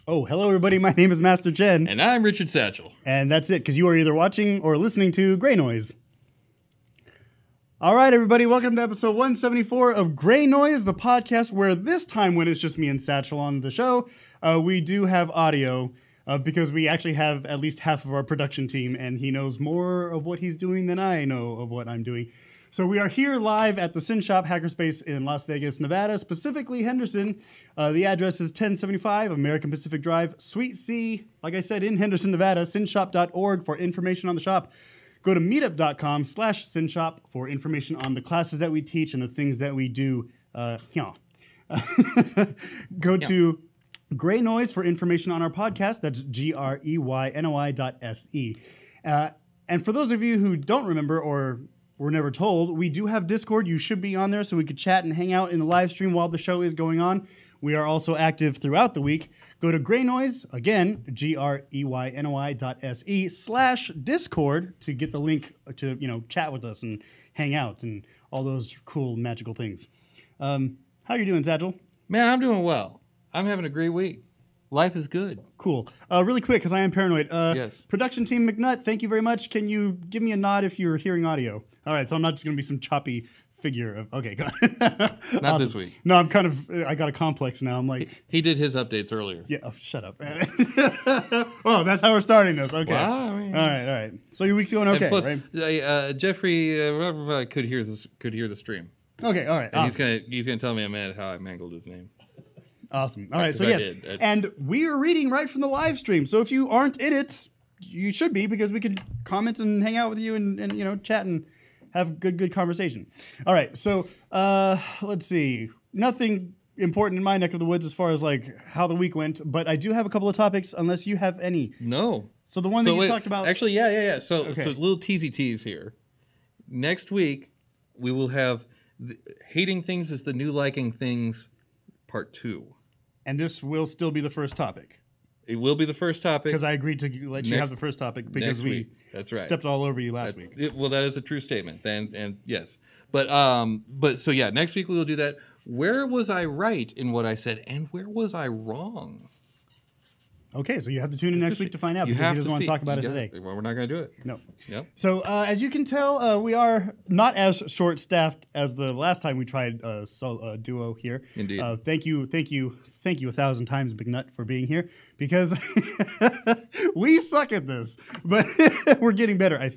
Oh, hello everybody, my name is Master Chen. And I'm Richard Satchel. And that's it, because you are either watching or listening to Greynoise. All right, everybody, welcome to episode 174 of Greynoise, the podcast where this time, when it's just me and Satchel on the show, we do have audio, because we actually have at least half of our production team, and he knows more of what he's doing than I know of what I'm doing. So we are here live at the Sin Shop Hackerspace in Las Vegas, Nevada, specifically Henderson. The address is 1075 American Pacific Drive, Suite C, like I said, in Henderson, Nevada, sinshop.org for information on the shop. Go to meetup.com/sinshop for information on the classes that we teach and the things that we do. Go to Greynoise for information on our podcast. That's GREYNOI.SE. And for those of you who don't remember or were never told, we do have Discord. You should be on there so we could chat and hang out in the live stream while the show is going on. We are also active throughout the week. Go to Greynoise, again, GREYNOI.SE/Discord to get the link to, chat with us and hang out and all those cool magical things. How are you doing, Satchel? Man, I'm doing well. I'm having a great week. Life is good. Cool. Really quick, because I am paranoid. Yes. Production team McNutt, thank you very much. Can you give me a nod if you're hearing audio? All right, so I'm not just going to be some choppy figure of... Okay, go Not awesome. This week. No, I got a complex now. I'm like... He did his updates earlier. Yeah, shut up. Oh, that's how we're starting this. Okay. Wow, I mean, all right. So your week's going okay, plus, right? Jeffrey could hear the stream. Okay, all right. And awesome. he's gonna tell me I'm mad how I mangled his name. Awesome. All right, so yes. And we are reading right from the live stream. So if you aren't in it, you should be, because we could comment and hang out with you and chat and have good conversation. All right, so let's see. Nothing important in my neck of the woods as far as like how the week went, but I do have a couple of topics, unless you have any. No. So the one that you talked about. Actually, yeah. So okay. So little tease here. Next week we will have hating things is the new liking things, part 2. And this will still be the first topic. It will be the first topic. Because I agreed to let you have the first topic because we stepped all over you last week. Well, that is a true statement. And yes. But so yeah, next week we will do that. Where was I right in what I said, and where was I wrong? Okay, so you have to tune in next week to find out, because he doesn't want to talk about it today. Well, we're not going to do it. No. Yep. So as you can tell, we are not as short-staffed as the last time we tried a duo here. Indeed. Thank you 1,000 times, McNutt, for being here, because we suck at this, but we're getting better, I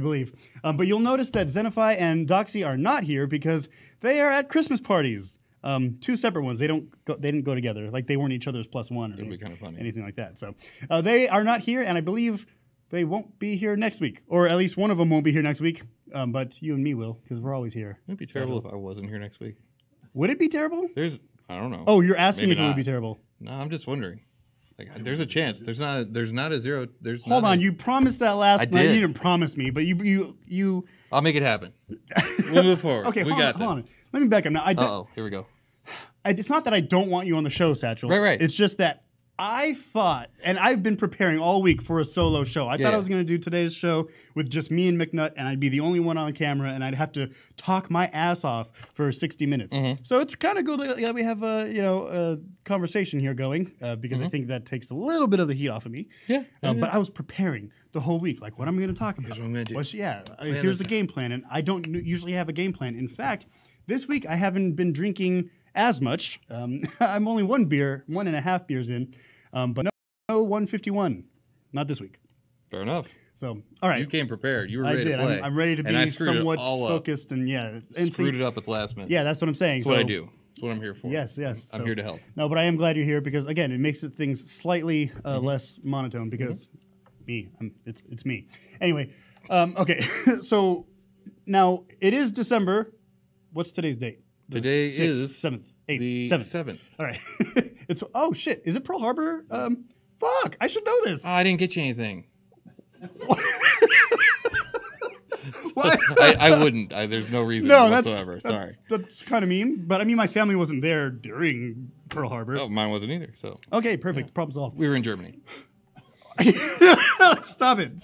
believe. But you'll notice that Zenify and Doxy are not here because they are at Christmas parties. 2 separate ones. They didn't go together. Like they weren't each other's +1 or It'd be kind of funny. Anything like that. So they are not here, and I believe they won't be here next week, or at least one of them won't be here next week. But you and me will, because we're always here. It'd be terrible if I wasn't here next week. Would it be terrible? I don't know. Oh, you're asking Maybe if it would be terrible. No, I'm just wondering. Like, there's a chance. There's not a zero. Hold on. You promised that last night. did. You didn't promise me, but you I'll make it happen. We'll move forward. Okay, we hold got on, this. hold on. Let me back up now. Uh-oh, here we go. It's not that I don't want you on the show, Satchel. Right. It's just that I thought, and I've been preparing all week for a solo show. I thought I was going to do today's show with just me and McNutt, and I'd be the only one on camera, and I'd have to talk my ass off for 60 minutes. So it's kind of good that we have a conversation here going because I think that takes a little bit of the heat off of me. Yeah. But I was preparing the whole week, like what I'm going to talk about. Here's what I'm going to do. Here's the game plan, and I don't usually have a game plan. In fact, this week I haven't been drinking as much. I'm only 1.5 beers in, but no 151. Not this week. Fair enough. So, all right. You came prepared. You were ready I did. to play. I'm ready to be somewhat focused and screwed it up at the last minute. Yeah, that's what I'm saying. That's what I do. That's what I'm here for. Yes. I'm here to help. No, but I am glad you're here because again, it makes things slightly less monotone because it's me. Anyway, okay. So now it is December. What's today's date? Today is 7th, 8th, the 7th. All right. Oh shit! Is it Pearl Harbor? Fuck! I should know this. Oh, I didn't get you anything. What? I wouldn't. There's no reason whatsoever. Sorry. That's kind of mean. But I mean, my family wasn't there during Pearl Harbor. Oh, mine wasn't either. So. Okay, perfect. Problem solved. We were in Germany. Stop it!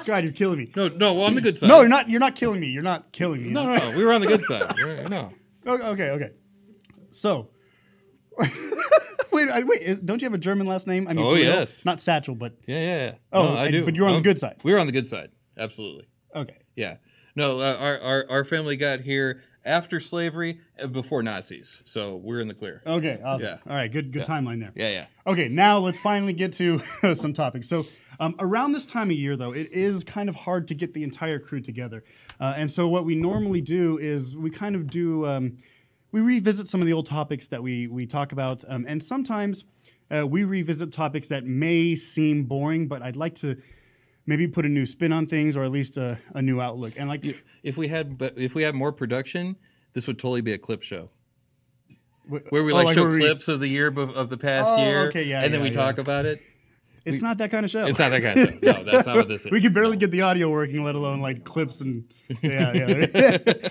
God, you're killing me. No. Well, on the good side. No, you're not. You're not killing me. You're not killing me. No. We were on the good side. No. Okay. So, wait. Don't you have a German last name? I mean, yes. Not Satchel, but Yeah. Oh, no, I do. But you're on the good side. We were on the good side. Absolutely. Okay. Yeah. No, our family got here after slavery, before Nazis, so we're in the clear. Okay. Awesome. Yeah. All right. Good timeline there. Yeah. Okay. Now let's finally get to some topics. So around this time of year, though, it is kind of hard to get the entire crew together, and so what we normally do is we kind of do. We revisit some of the old topics that we talk about, and sometimes we revisit topics that may seem boring, but I'd like to maybe put a new spin on things, or at least a new outlook. And like, if we had more production, this would totally be a clip show, where we show clips of the year of the past year, okay, and then we talk about it. It's not that kind of show. It's not that kind of show. No, that's not what this is. We can barely get the audio working, let alone like clips and yeah.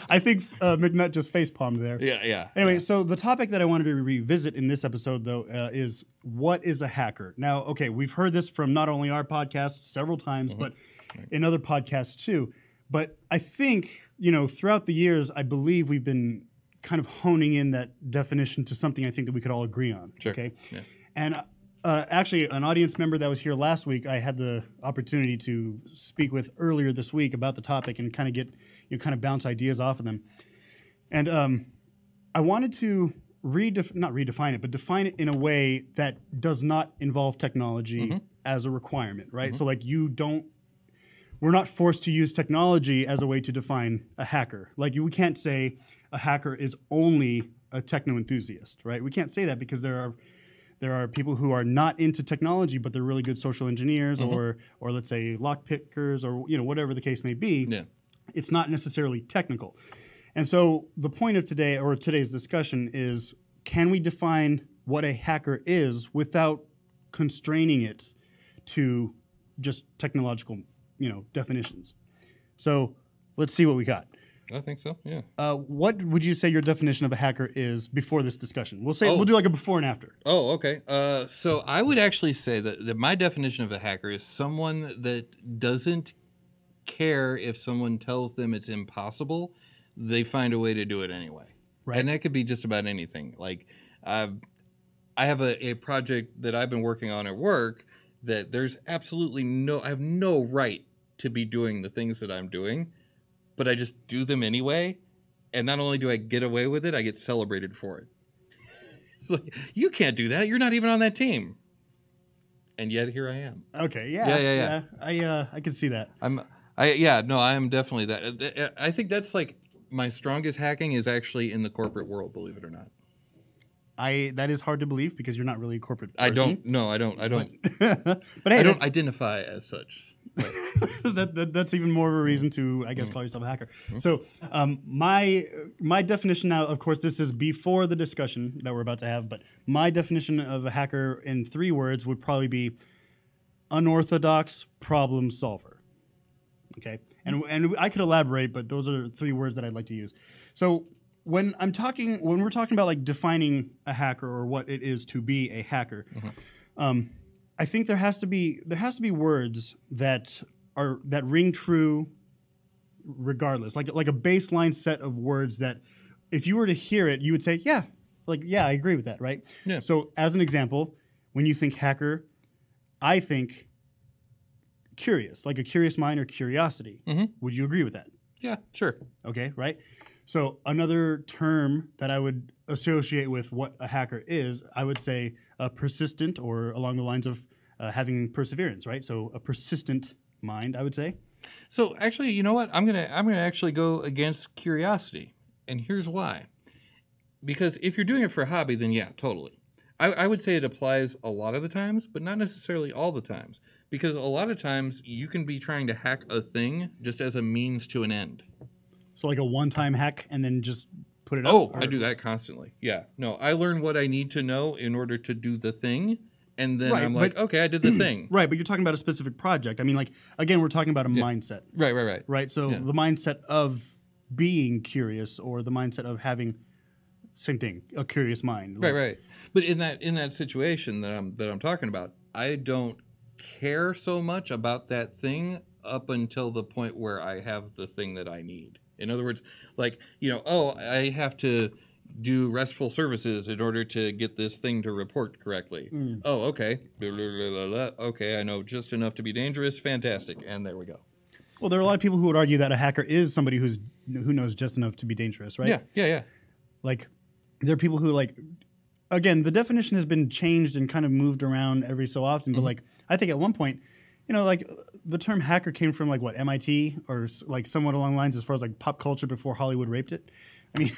I think McNutt just facepalmed there. Yeah. Anyway, so the topic that I wanted to revisit in this episode, though, is what is a hacker? Now, okay, we've heard this from not only our podcast several times, but in other podcasts too. But I think, throughout the years, I believe we've been kind of honing in that definition to something I think that we could all agree on. Sure. Okay. Yeah. And actually, an audience member that was here last week, I had the opportunity to speak with earlier this week about the topic and kind of bounce ideas off of them. And I wanted to not redefine it, but define it in a way that does not involve technology as a requirement, right? So like we're not forced to use technology as a way to define a hacker. Like we can't say a hacker is only a techno enthusiast, right? We can't say that because there are people who are not into technology, but they're really good social engineers or let's say lock pickers or whatever the case may be. Yeah. It's not necessarily technical. And so the point of today's discussion is, can we define what a hacker is without constraining it to just technological, definitions? So let's see what we got. I think so. Yeah. What would you say your definition of a hacker is before this discussion? We'll do like a before and after. Oh, okay. So I would actually say that my definition of a hacker is someone that doesn't care if someone tells them it's impossible. They find a way to do it anyway. Right. And that could be just about anything. Like I have a project that I've been working on at work that there's absolutely I have no right to be doing the things that I'm doing, but I just do them anyway. And not only do I get away with it, I get celebrated for it. Like, you can't do that. You're not even on that team. And yet here I am. Okay. Yeah. I can see that. I am definitely that. I think that's like my strongest hacking is actually in the corporate world, believe it or not. That is hard to believe because you're not really a corporate person. I don't. But hey, I don't identify as such. That's even more of a reason to, I guess, call yourself a hacker. So my definition now, of course, this is before the discussion that we're about to have, but my definition of a hacker in 3 words would probably be unorthodox problem solver. Okay, and I could elaborate, but those are 3 words that I'd like to use. So when we're talking about like defining a hacker or what it is to be a hacker, I think there has to be words that ring true regardless, like a baseline set of words that if you were to hear it, you would say, yeah, I agree with that, right? Yeah. So as an example, when you think hacker, I think curious, like a curious mind or curiosity. Would you agree with that? Yeah, sure. Okay, right? So another term that I would associate with what a hacker is, I would say persistent, or along the lines of having perseverance, right? So a persistent mind, I would say. So actually, you know what? I'm gonna actually go against curiosity, and here's why. Because if you're doing it for a hobby, then yeah, totally. I would say it applies a lot of the times, but not necessarily all the times. Because a lot of times you can be trying to hack a thing just as a means to an end. So like a one-time hack and then just put it up? Oh, I do that constantly. Yeah. No, I learn what I need to know in order to do the thing. And then I'm like, okay, I did the thing. Right, but you're talking about a specific project. I mean, like, again, we're talking about a mindset. Right. Right, so the mindset of being curious, or the mindset of having, same thing, a curious mind. Right. But in that situation that I'm talking about, I don't care so much about that thing up until the point where I have the thing that I need. In other words, like, I have to do RESTful services in order to get this thing to report correctly. Oh, okay. Okay, I know just enough to be dangerous. Fantastic. And there we go. Well, there are a lot of people who would argue that a hacker is somebody who knows just enough to be dangerous, right? Yeah. Like, there are people who, like, again, the definition has been changed and kind of moved around every so often, but like, I think at one point, like the term hacker came from like what, MIT, or like somewhat along the lines as far as like pop culture before Hollywood raped it. I mean,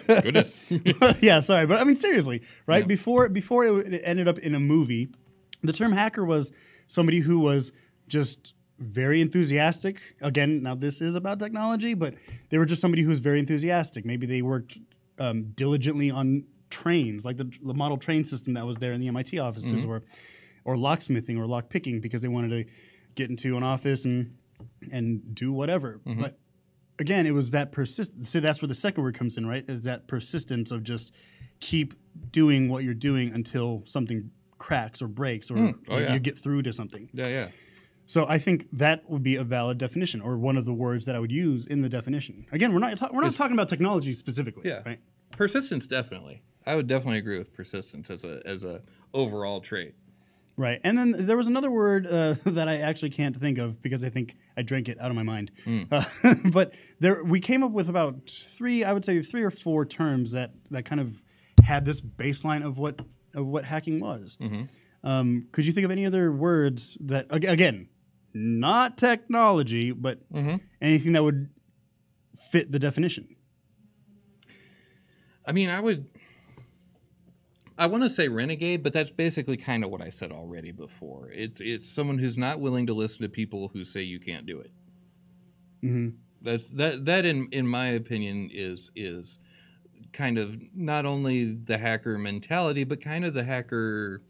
goodness. Yeah, sorry, but I mean seriously, right? Yeah. Before it ended up in a movie, the term hacker was somebody who was just very enthusiastic. Again, now this is about technology, but they were just somebody who was very enthusiastic. Maybe they worked diligently on trains, like the model train system that was there in the MIT offices, or locksmithing or lock picking, because they wanted to get into an office and do whatever. But again, it was that persistence. So that's where the second word comes in, right? Is that persistence of just keep doing what you're doing until something cracks or breaks, or you get through to something. Yeah. So I think that would be a valid definition, or one of the words that I would use in the definition. Again, we're not talking about technology specifically, right? Persistence, definitely. I would definitely agree with persistence as a overall trait. Right. And then there was another word that I actually can't think of because I think I drank it out of my mind. But we came up with about 3 or 4 terms that kind of had this baseline of what hacking was. Could you think of any other words that, again, not technology, but anything that would fit the definition? I mean, I want to say renegade, but that's basically kind of what I said already before. It's someone who's not willing to listen to people who say you can't do it. That in my opinion is kind of not only the hacker mentality, but kind of the hacker.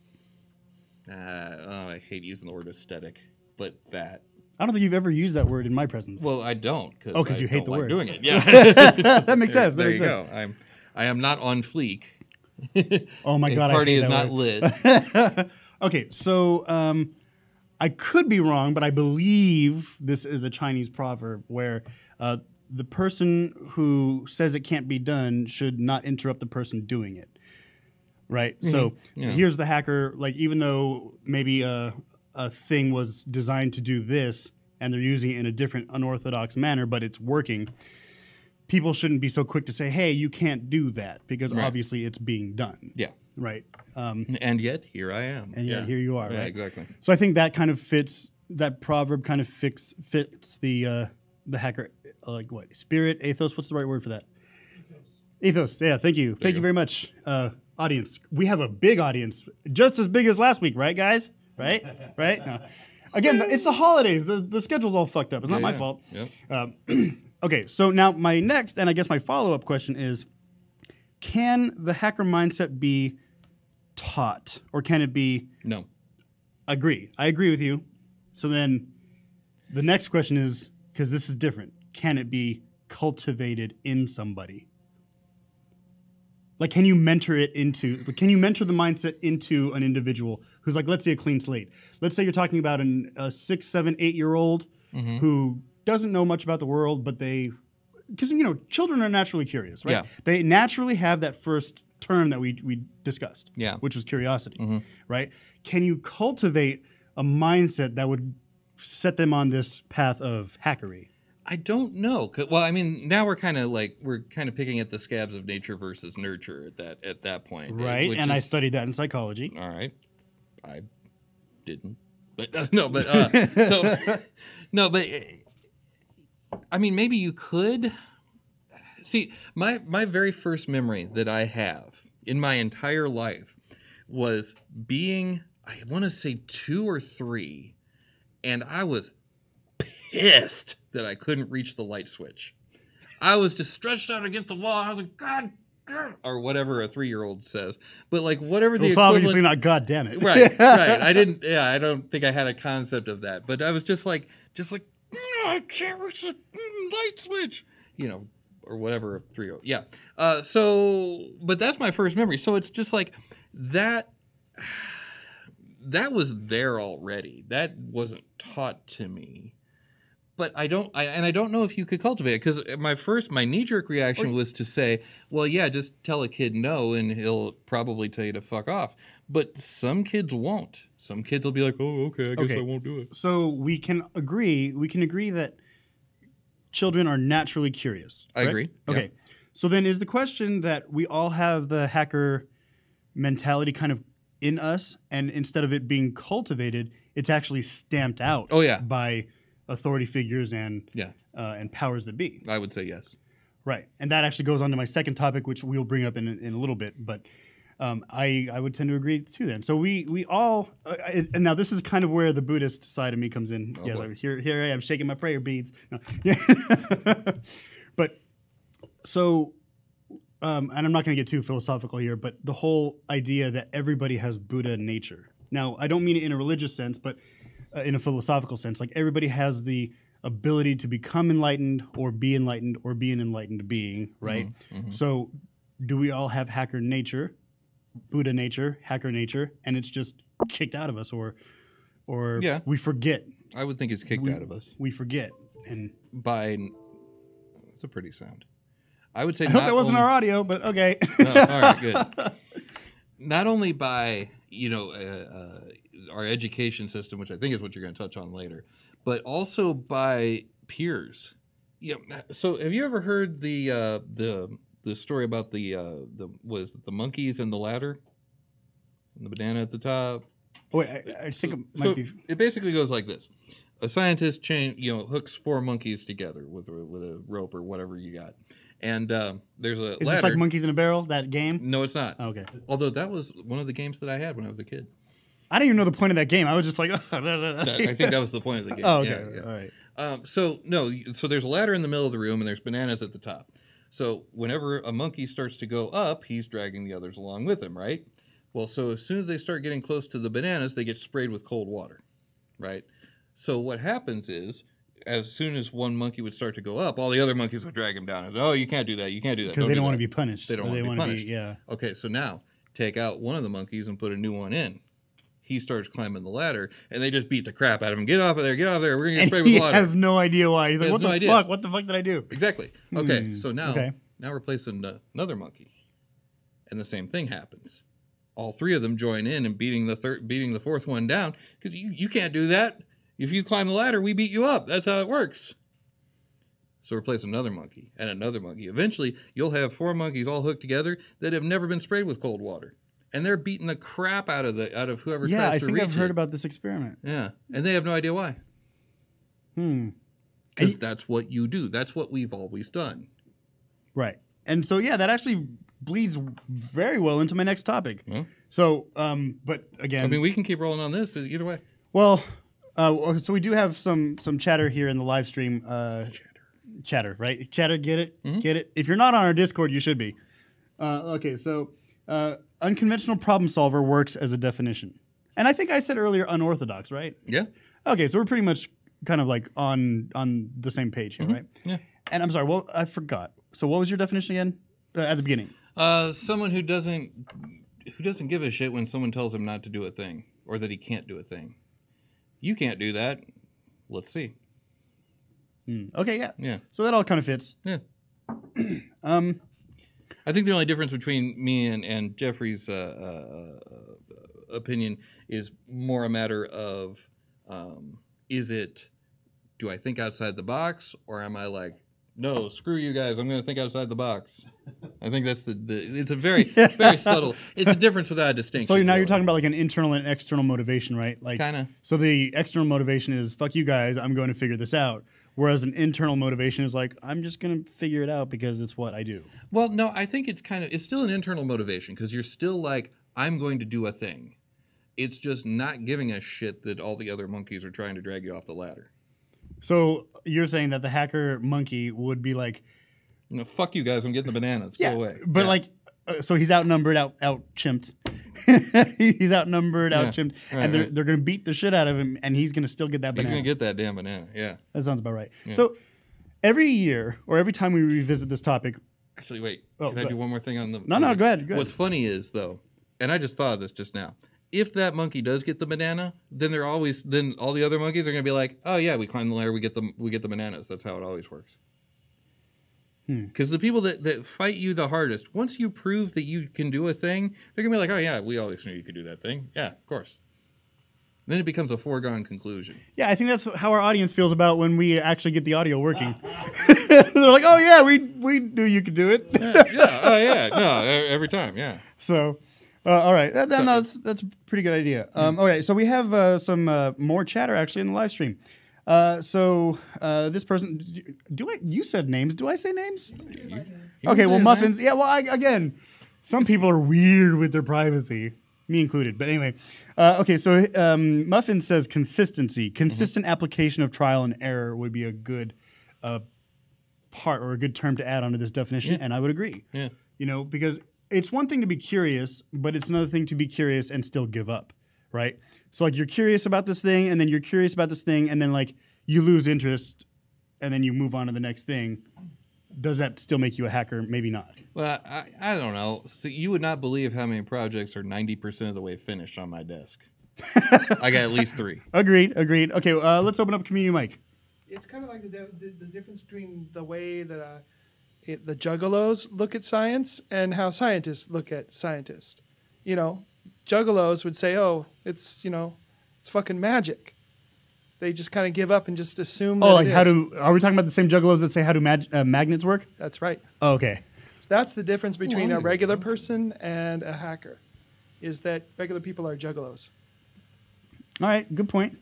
I hate using the word aesthetic, but that. I don't think you've ever used that word in my presence. Well, I don't. Because you hate the word. Doing it. Yeah. That makes sense. There you go. I am not on fleek. Oh my God! Party I hate is not word. lit. Okay, so I could be wrong, but I believe this is a Chinese proverb where the person who says it can't be done should not interrupt the person doing it. Right. So here's the hacker. Like, even though maybe a thing was designed to do this, and they're using it in a different, unorthodox manner, but it's working. People shouldn't be so quick to say, hey, you can't do that, because obviously it's being done. Yeah. Right. And yet, here I am. And yet, here you are. Yeah, right? exactly. So I think that kind of fits, that proverb kind of fits the hacker, like what? Spirit, ethos, what's the right word for that? Ethos. Yeah, thank you. Thank you very much, audience. We have a big audience, just as big as last week, right, guys? Right? Right? No. Again, it's the holidays. The schedule's all fucked up. It's not my fault. Yep. Okay, so now my next, and I guess my follow-up question is, can the hacker mindset be taught, or can it be... No. I agree with you. So then the next question is, because this is different. Can it be cultivated in somebody? Like, can you mentor the mindset into an individual who's like, let's say a clean slate. Let's say you're talking about a 6, 7, 8-year-old who doesn't know much about the world, but because children are naturally curious, right? Yeah. They naturally have that first term that we discussed, which was curiosity, right? Can you cultivate a mindset that would set them on this path of hackery? I don't know. Well, I mean, now we're kind of picking at the scabs of nature versus nurture at that point, right? And I studied that in psychology. All right, I didn't, but I mean, maybe you could see my very first memory that I have in my entire life was being, I want to say 2 or 3, and I was pissed that I couldn't reach the light switch. I was just stretched out against the wall. I was like, God, or whatever a 3-year-old says. But like whatever the equivalent. Obviously not God damn it. Right. I don't think I had a concept of that. But I was just like, I can't reach the light switch. Or whatever a 3-year-old. Yeah. But that's my first memory. So it's just like that was there already. That wasn't taught to me. But I don't know if you could cultivate it, because my knee-jerk reaction was to say, well, yeah, just tell a kid no, and he'll probably tell you to fuck off. But some kids won't. Some kids will be like, oh, okay, I guess I won't do it. So we can agree that children are naturally curious. I agree. Okay. Yep. So then is the question that we all have the hacker mentality kind of in us, and instead of it being cultivated, it's actually stamped out by authority figures and powers that be? I would say yes. Right. And that actually goes on to my second topic, which we'll bring up in a little bit. But I would tend to agree too then. So we all and now this is kind of where the Buddhist side of me comes in. Like here I am shaking my prayer beads. No. Yeah. But so and I'm not going to get too philosophical here, but the whole idea that everybody has Buddha nature. Now, I don't mean it in a religious sense, but in a philosophical sense, like everybody has the ability to become enlightened or be an enlightened being, right? So do we all have hacker nature, Buddha nature, hacker nature, and it's just kicked out of us, or we forget? I would think it's kicked out of us. We forget. And that's a pretty sound. I would say I hope that wasn't our audio, but okay. No, all right, good. Not only by, our education system, which I think is what you're going to touch on later, but also by peers. So have you ever heard the story about the monkeys and the ladder, and the banana at the top? Wait, I think it might be. It basically goes like this: a scientist hooks 4 monkeys together with a rope or whatever you got, and there's a ladder. Is this like Monkeys in a Barrel, that game? No, it's not. Oh, okay. Although that was one of the games that I had when I was a kid. I didn't even know the point of that game. I was just like, I think that was the point of the game. Oh, okay. Yeah. All right. So there's a ladder in the middle of the room, and there's bananas at the top. So whenever a monkey starts to go up, he's dragging the others along with him, right? Well, so as soon as they start getting close to the bananas, they get sprayed with cold water, right? So what happens is, as soon as one monkey would start to go up, all the other monkeys would drag him down. And, oh, you can't do that. You can't do that. Because they don't want to be punished. They don't want to be punished. Yeah. Okay, so now take out one of the monkeys and put a new one in. He starts climbing the ladder, and they just beat the crap out of him. Get off of there. We're going to get sprayed with water. He has no idea why. He's like, what the fuck? What the fuck did I do? Exactly. Okay, so now we're placing another monkey, and the same thing happens. All 3 of them join in and beating the 4th one down, because you can't do that. If you climb the ladder, we beat you up. That's how it works. So replace another monkey and another monkey. Eventually, you'll have 4 monkeys all hooked together that have never been sprayed with cold water. And they're beating the crap out of whoever tries to reach it. Yeah, I think I've heard about this experiment. Yeah, and they have no idea why. Because that's what you do. That's what we've always done. Right. And so, that actually bleeds very well into my next topic. Well, so, but again... I mean, we can keep rolling on this either way. Well, so we do have some chatter here in the live stream. Chatter, right? Chatter, get it? Mm-hmm. Get it? If you're not on our Discord, you should be. Okay, so... unconventional problem solver works as a definition. And I think I said earlier unorthodox, right? Yeah. Okay, so we're pretty much kind of like on the same page here, right? Yeah. And I'm sorry, well, I forgot. So what was your definition again at the beginning? Someone who doesn't give a shit when someone tells him not to do a thing or that he can't do a thing. You can't do that. Let's see. Okay, yeah. Yeah. So that all kind of fits. Yeah. I think the only difference between me and Jeffrey's opinion is more a matter of do I think outside the box, or am I like, no, screw you guys, I'm going to think outside the box. I think that's it's a very, very subtle, it's a difference without a distinction. So now you're talking about like an internal and external motivation, right? Like, kind of. So the external motivation is, fuck you guys, I'm going to figure this out. Whereas an internal motivation is like, I'm just going to figure it out because it's what I do. Well, no, I think it's still an internal motivation because you're still like, I'm going to do a thing. It's just not giving a shit that all the other monkeys are trying to drag you off the ladder. So you're saying that the hacker monkey would be like, no, fuck you guys, I'm getting the bananas. Yeah, go away. But yeah. like, so he's outnumbered, out chimped. He's outnumbered, out chimped, right, and they're going to beat the shit out of him, and he's going to still get that banana. He's going to get that damn banana, yeah. That sounds about right. Yeah. So every year, or every time we revisit this topic... Actually, wait. Can I do one more thing on the... No, go ahead. What's funny is, though, and I just thought of this just now, if that monkey does get the banana, then all the other monkeys are going to be like, oh yeah, we climb the ladder, we get the bananas. That's how it always works. Because the people that fight you the hardest, once you prove that you can do a thing, they're going to be like, oh yeah, we always knew you could do that thing. Yeah, of course. Then it becomes a foregone conclusion. Yeah, I think that's how our audience feels about when we actually get the audio working. They're like, oh yeah, we knew you could do it. Oh yeah, no, every time, yeah. So... all right, that's a pretty good idea. Okay, so we have some more chatter actually in the live stream. So this person, you said names. Do I say names? Okay, well, Muffins. Man. Yeah, well, again, some people are weird with their privacy, me included. But anyway, okay, so Muffins says consistency. Consistent application of trial and error would be a good part or a good term to add onto this definition, and I would agree. Yeah. You know, because it's one thing to be curious, but it's another thing to be curious and still give up, right? So like you're curious about this thing, and then you're curious about this thing, and then like you lose interest, and then you move on to the next thing. Does that still make you a hacker? Maybe not. Well, I don't know. So you would not believe how many projects are 90% of the way finished on my desk. I got at least 3. Agreed. Okay, let's open up community mic. It's kind of like the difference between the way that the juggalos look at science and how scientists look at scientists. You know, juggalos would say, oh, it's fucking magic. They just kind of give up and just assume that like are we talking about the same juggalos that say how do magnets work? That's right. Oh, okay. So that's the difference between a regular person and a hacker, is that regular people are juggalos. All right, good point.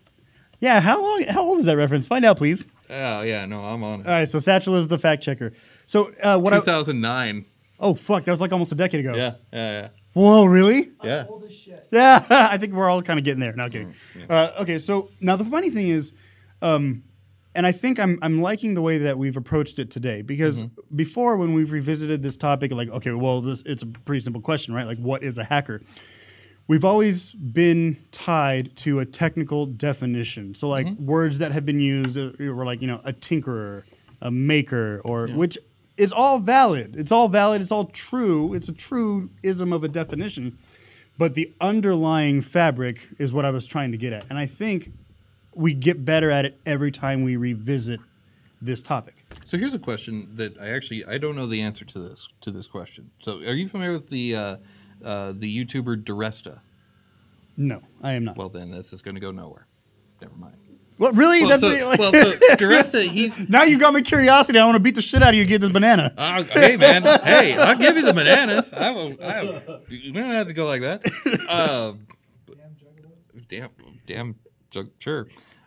Yeah, how old is that reference? Find out, please. Oh, yeah, no, I'm on it. All right, so Satchel is the fact checker. So 2009. Oh, fuck, that was like almost a decade ago. Yeah. Whoa, really? Yeah. I'm old as shit. Yeah, I think we're all kind of getting there. Not kidding. Okay, so now the funny thing is, and I think I'm liking the way that we've approached it today, because before when we've revisited this topic, like, okay, well, it's a pretty simple question, right? Like, what is a hacker? We've always been tied to a technical definition. So like words that have been used were like, a tinkerer, a maker, or which is all valid. It's all valid. It's all true. It's a truism of a definition. But the underlying fabric is what I was trying to get at. And I think we get better at it every time we revisit this topic. So here's a question that I don't know the answer to this question. So are you familiar with the YouTuber Duresta? No, I am not. Well, then this is going to go nowhere. Never mind. What, really? So Duresta, he's... Now you got me curiosity. I want to beat the shit out of you to get this banana. Hey, man. Hey, I'll give you the bananas. We don't have to go like that. Sure.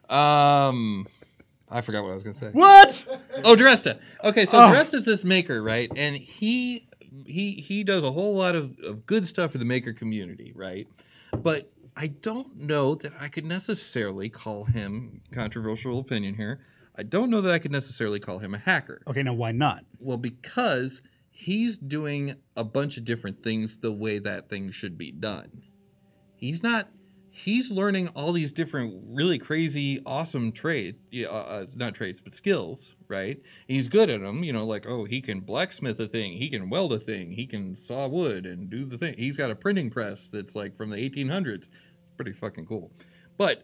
I forgot what I was going to say. What? Oh, Duresta. Okay, so Duresta's this maker, right? And he does a whole lot of good stuff for the maker community, right? But I don't know that I could necessarily call him, controversial opinion here, I don't know that I could necessarily call him a hacker. Okay, now why not? Well, because he's doing a bunch of different things the way that thing should be done. He's not he's learning all these different really crazy, awesome not traits, but skills, right? And he's good at them, like, oh, he can blacksmith a thing, he can weld a thing, he can saw wood and do the thing. He's got a printing press that's like from the 1800s. Pretty fucking cool. But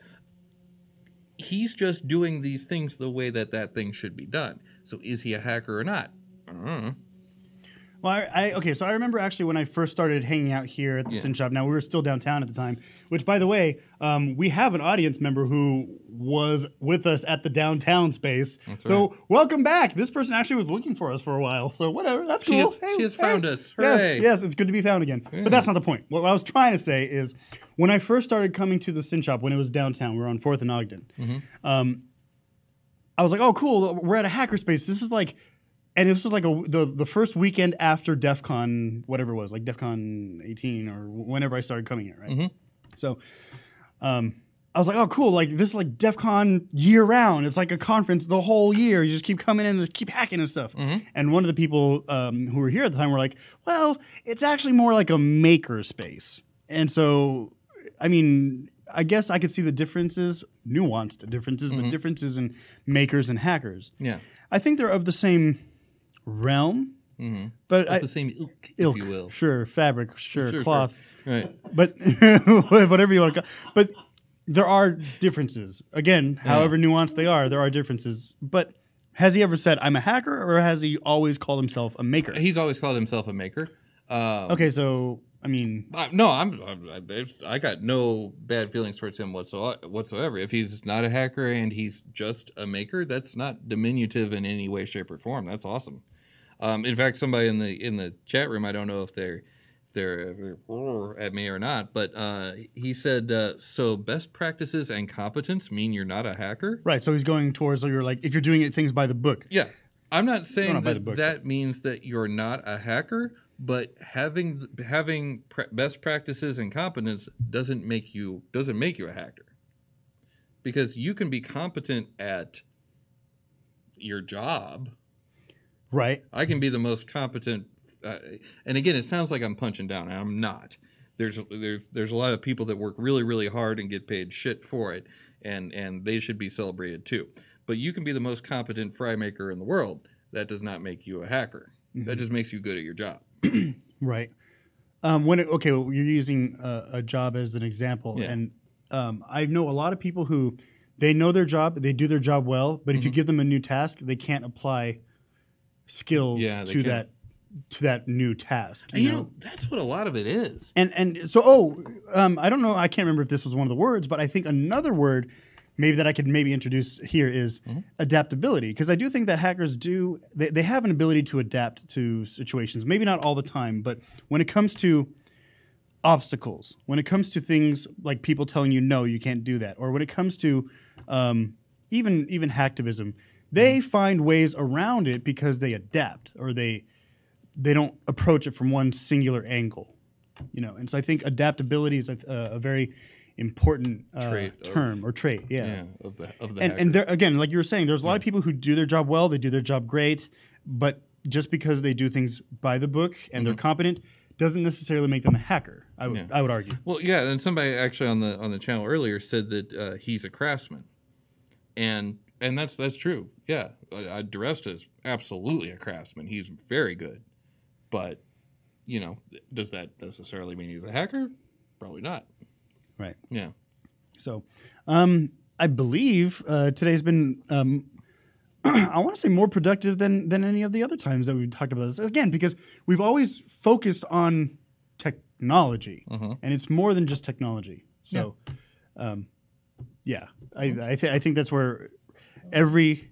he's just doing these things the way that thing should be done. So is he a hacker or not? I don't know. Well, so I remember actually when I first started hanging out here at the Sin Shop. Now, we were still downtown at the time, which, by the way, we have an audience member who was with us at the downtown space. So welcome back. This person actually was looking for us for a while. So whatever, that's cool. She has found us. Hooray. Yes, it's good to be found again. Yeah. But that's not the point. What I was trying to say is when I first started coming to the Sin Shop, when it was downtown, we were on 4th and Ogden, I was like, oh, cool, we're at a hackerspace. This is like... And this was like the first weekend after DEF CON, whatever it was, like DEF CON 18 or whenever I started coming here, right? Mm-hmm. So I was like, oh, cool. Like this is like DEF CON year round. It's like a conference the whole year. You just keep coming in and keep hacking and stuff. Mm-hmm. And one of the people who were here at the time were like, well, it's actually more like a maker space. And so, I mean, I guess I could see the differences, nuanced differences, but differences in makers and hackers. Yeah. I think they're of the same realm, but the same ilk, if you will. Sure, fabric, sure, cloth, right? But whatever you want to call. But there are differences. Again, however nuanced they are, there are differences. But has he ever said, "I'm a hacker," or has he always called himself a maker? He's always called himself a maker. Okay, so I mean, no, I got no bad feelings towards him whatsoever. If he's not a hacker and he's just a maker, that's not diminutive in any way, shape, or form. That's awesome. In fact, somebody in the chat room, I don't know if they're at me or not, but he said, so best practices and competence mean you're not a hacker? Right. So he's going towards if you're doing things by the book. Yeah. I'm not saying that means that you're not a hacker, but having best practices and competence doesn't make you a hacker. Because you can be competent at your job. Right. I can be the most competent, and again, it sounds like I'm punching down, and I'm not. There's a lot of people that work really, really hard and get paid shit for it, and they should be celebrated too. But you can be the most competent fry maker in the world. That does not make you a hacker. Mm-hmm. That just makes you good at your job. Right. You're using a job as an example, and I know a lot of people who they know their job, they do their job well, but if you give them a new task, they can't apply skills to that new task. You know, that's what a lot of it is. And so, I don't know, I can't remember if this was one of the words, but I think another word maybe that I could introduce here is adaptability, because I do think that hackers they have an ability to adapt to situations, maybe not all the time, but when it comes to obstacles, when it comes to things like people telling you, no, you can't do that, or when it comes to even hacktivism, they find ways around it because they adapt, or they don't approach it from one singular angle, And so I think adaptability is a very important trait. Yeah, of the and there, again, like you were saying, there's a lot of people who do their job well, they do their job great, but just because they do things by the book and they're competent doesn't necessarily make them a hacker. I would argue. Well, yeah, and somebody actually on the channel earlier said that he's a craftsman, and that's true. Yeah, DeResta is absolutely a craftsman. He's very good, but does that necessarily mean he's a hacker? Probably not. Right. Yeah. So, I believe today's been, I want to say, more productive than any of the other times that we've talked about this. Again, because we've always focused on technology, and it's more than just technology. So, I think that's where every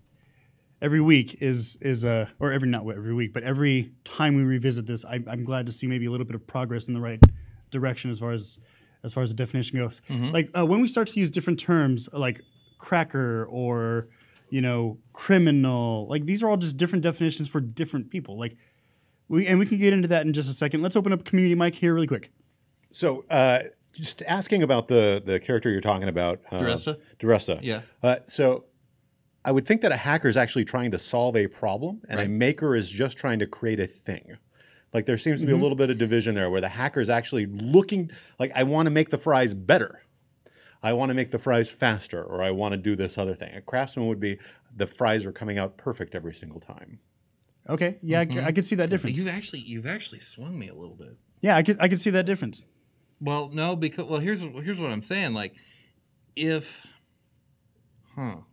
week is or not every week, but every time we revisit this, I'm glad to see maybe a little bit of progress in the right direction as far as the definition goes. Like when we start to use different terms like cracker or criminal, like these are all just different definitions for different people. Like we can get into that in just a second. Let's open up community mic here really quick. So just asking about the character you're talking about, DeResta. Yeah. So I would think that a hacker is actually trying to solve a problem, and a maker is just trying to create a thing. Like there seems to be a little bit of division there where the hacker is actually looking like, I want to make the fries better. I want to make the fries faster, or I want to do this other thing. A craftsman would be the fries are coming out perfect every single time. Okay, yeah, I could see that difference. You've actually swung me a little bit. Yeah, I could see that difference. Well, no, because here's what I'm saying. Like, let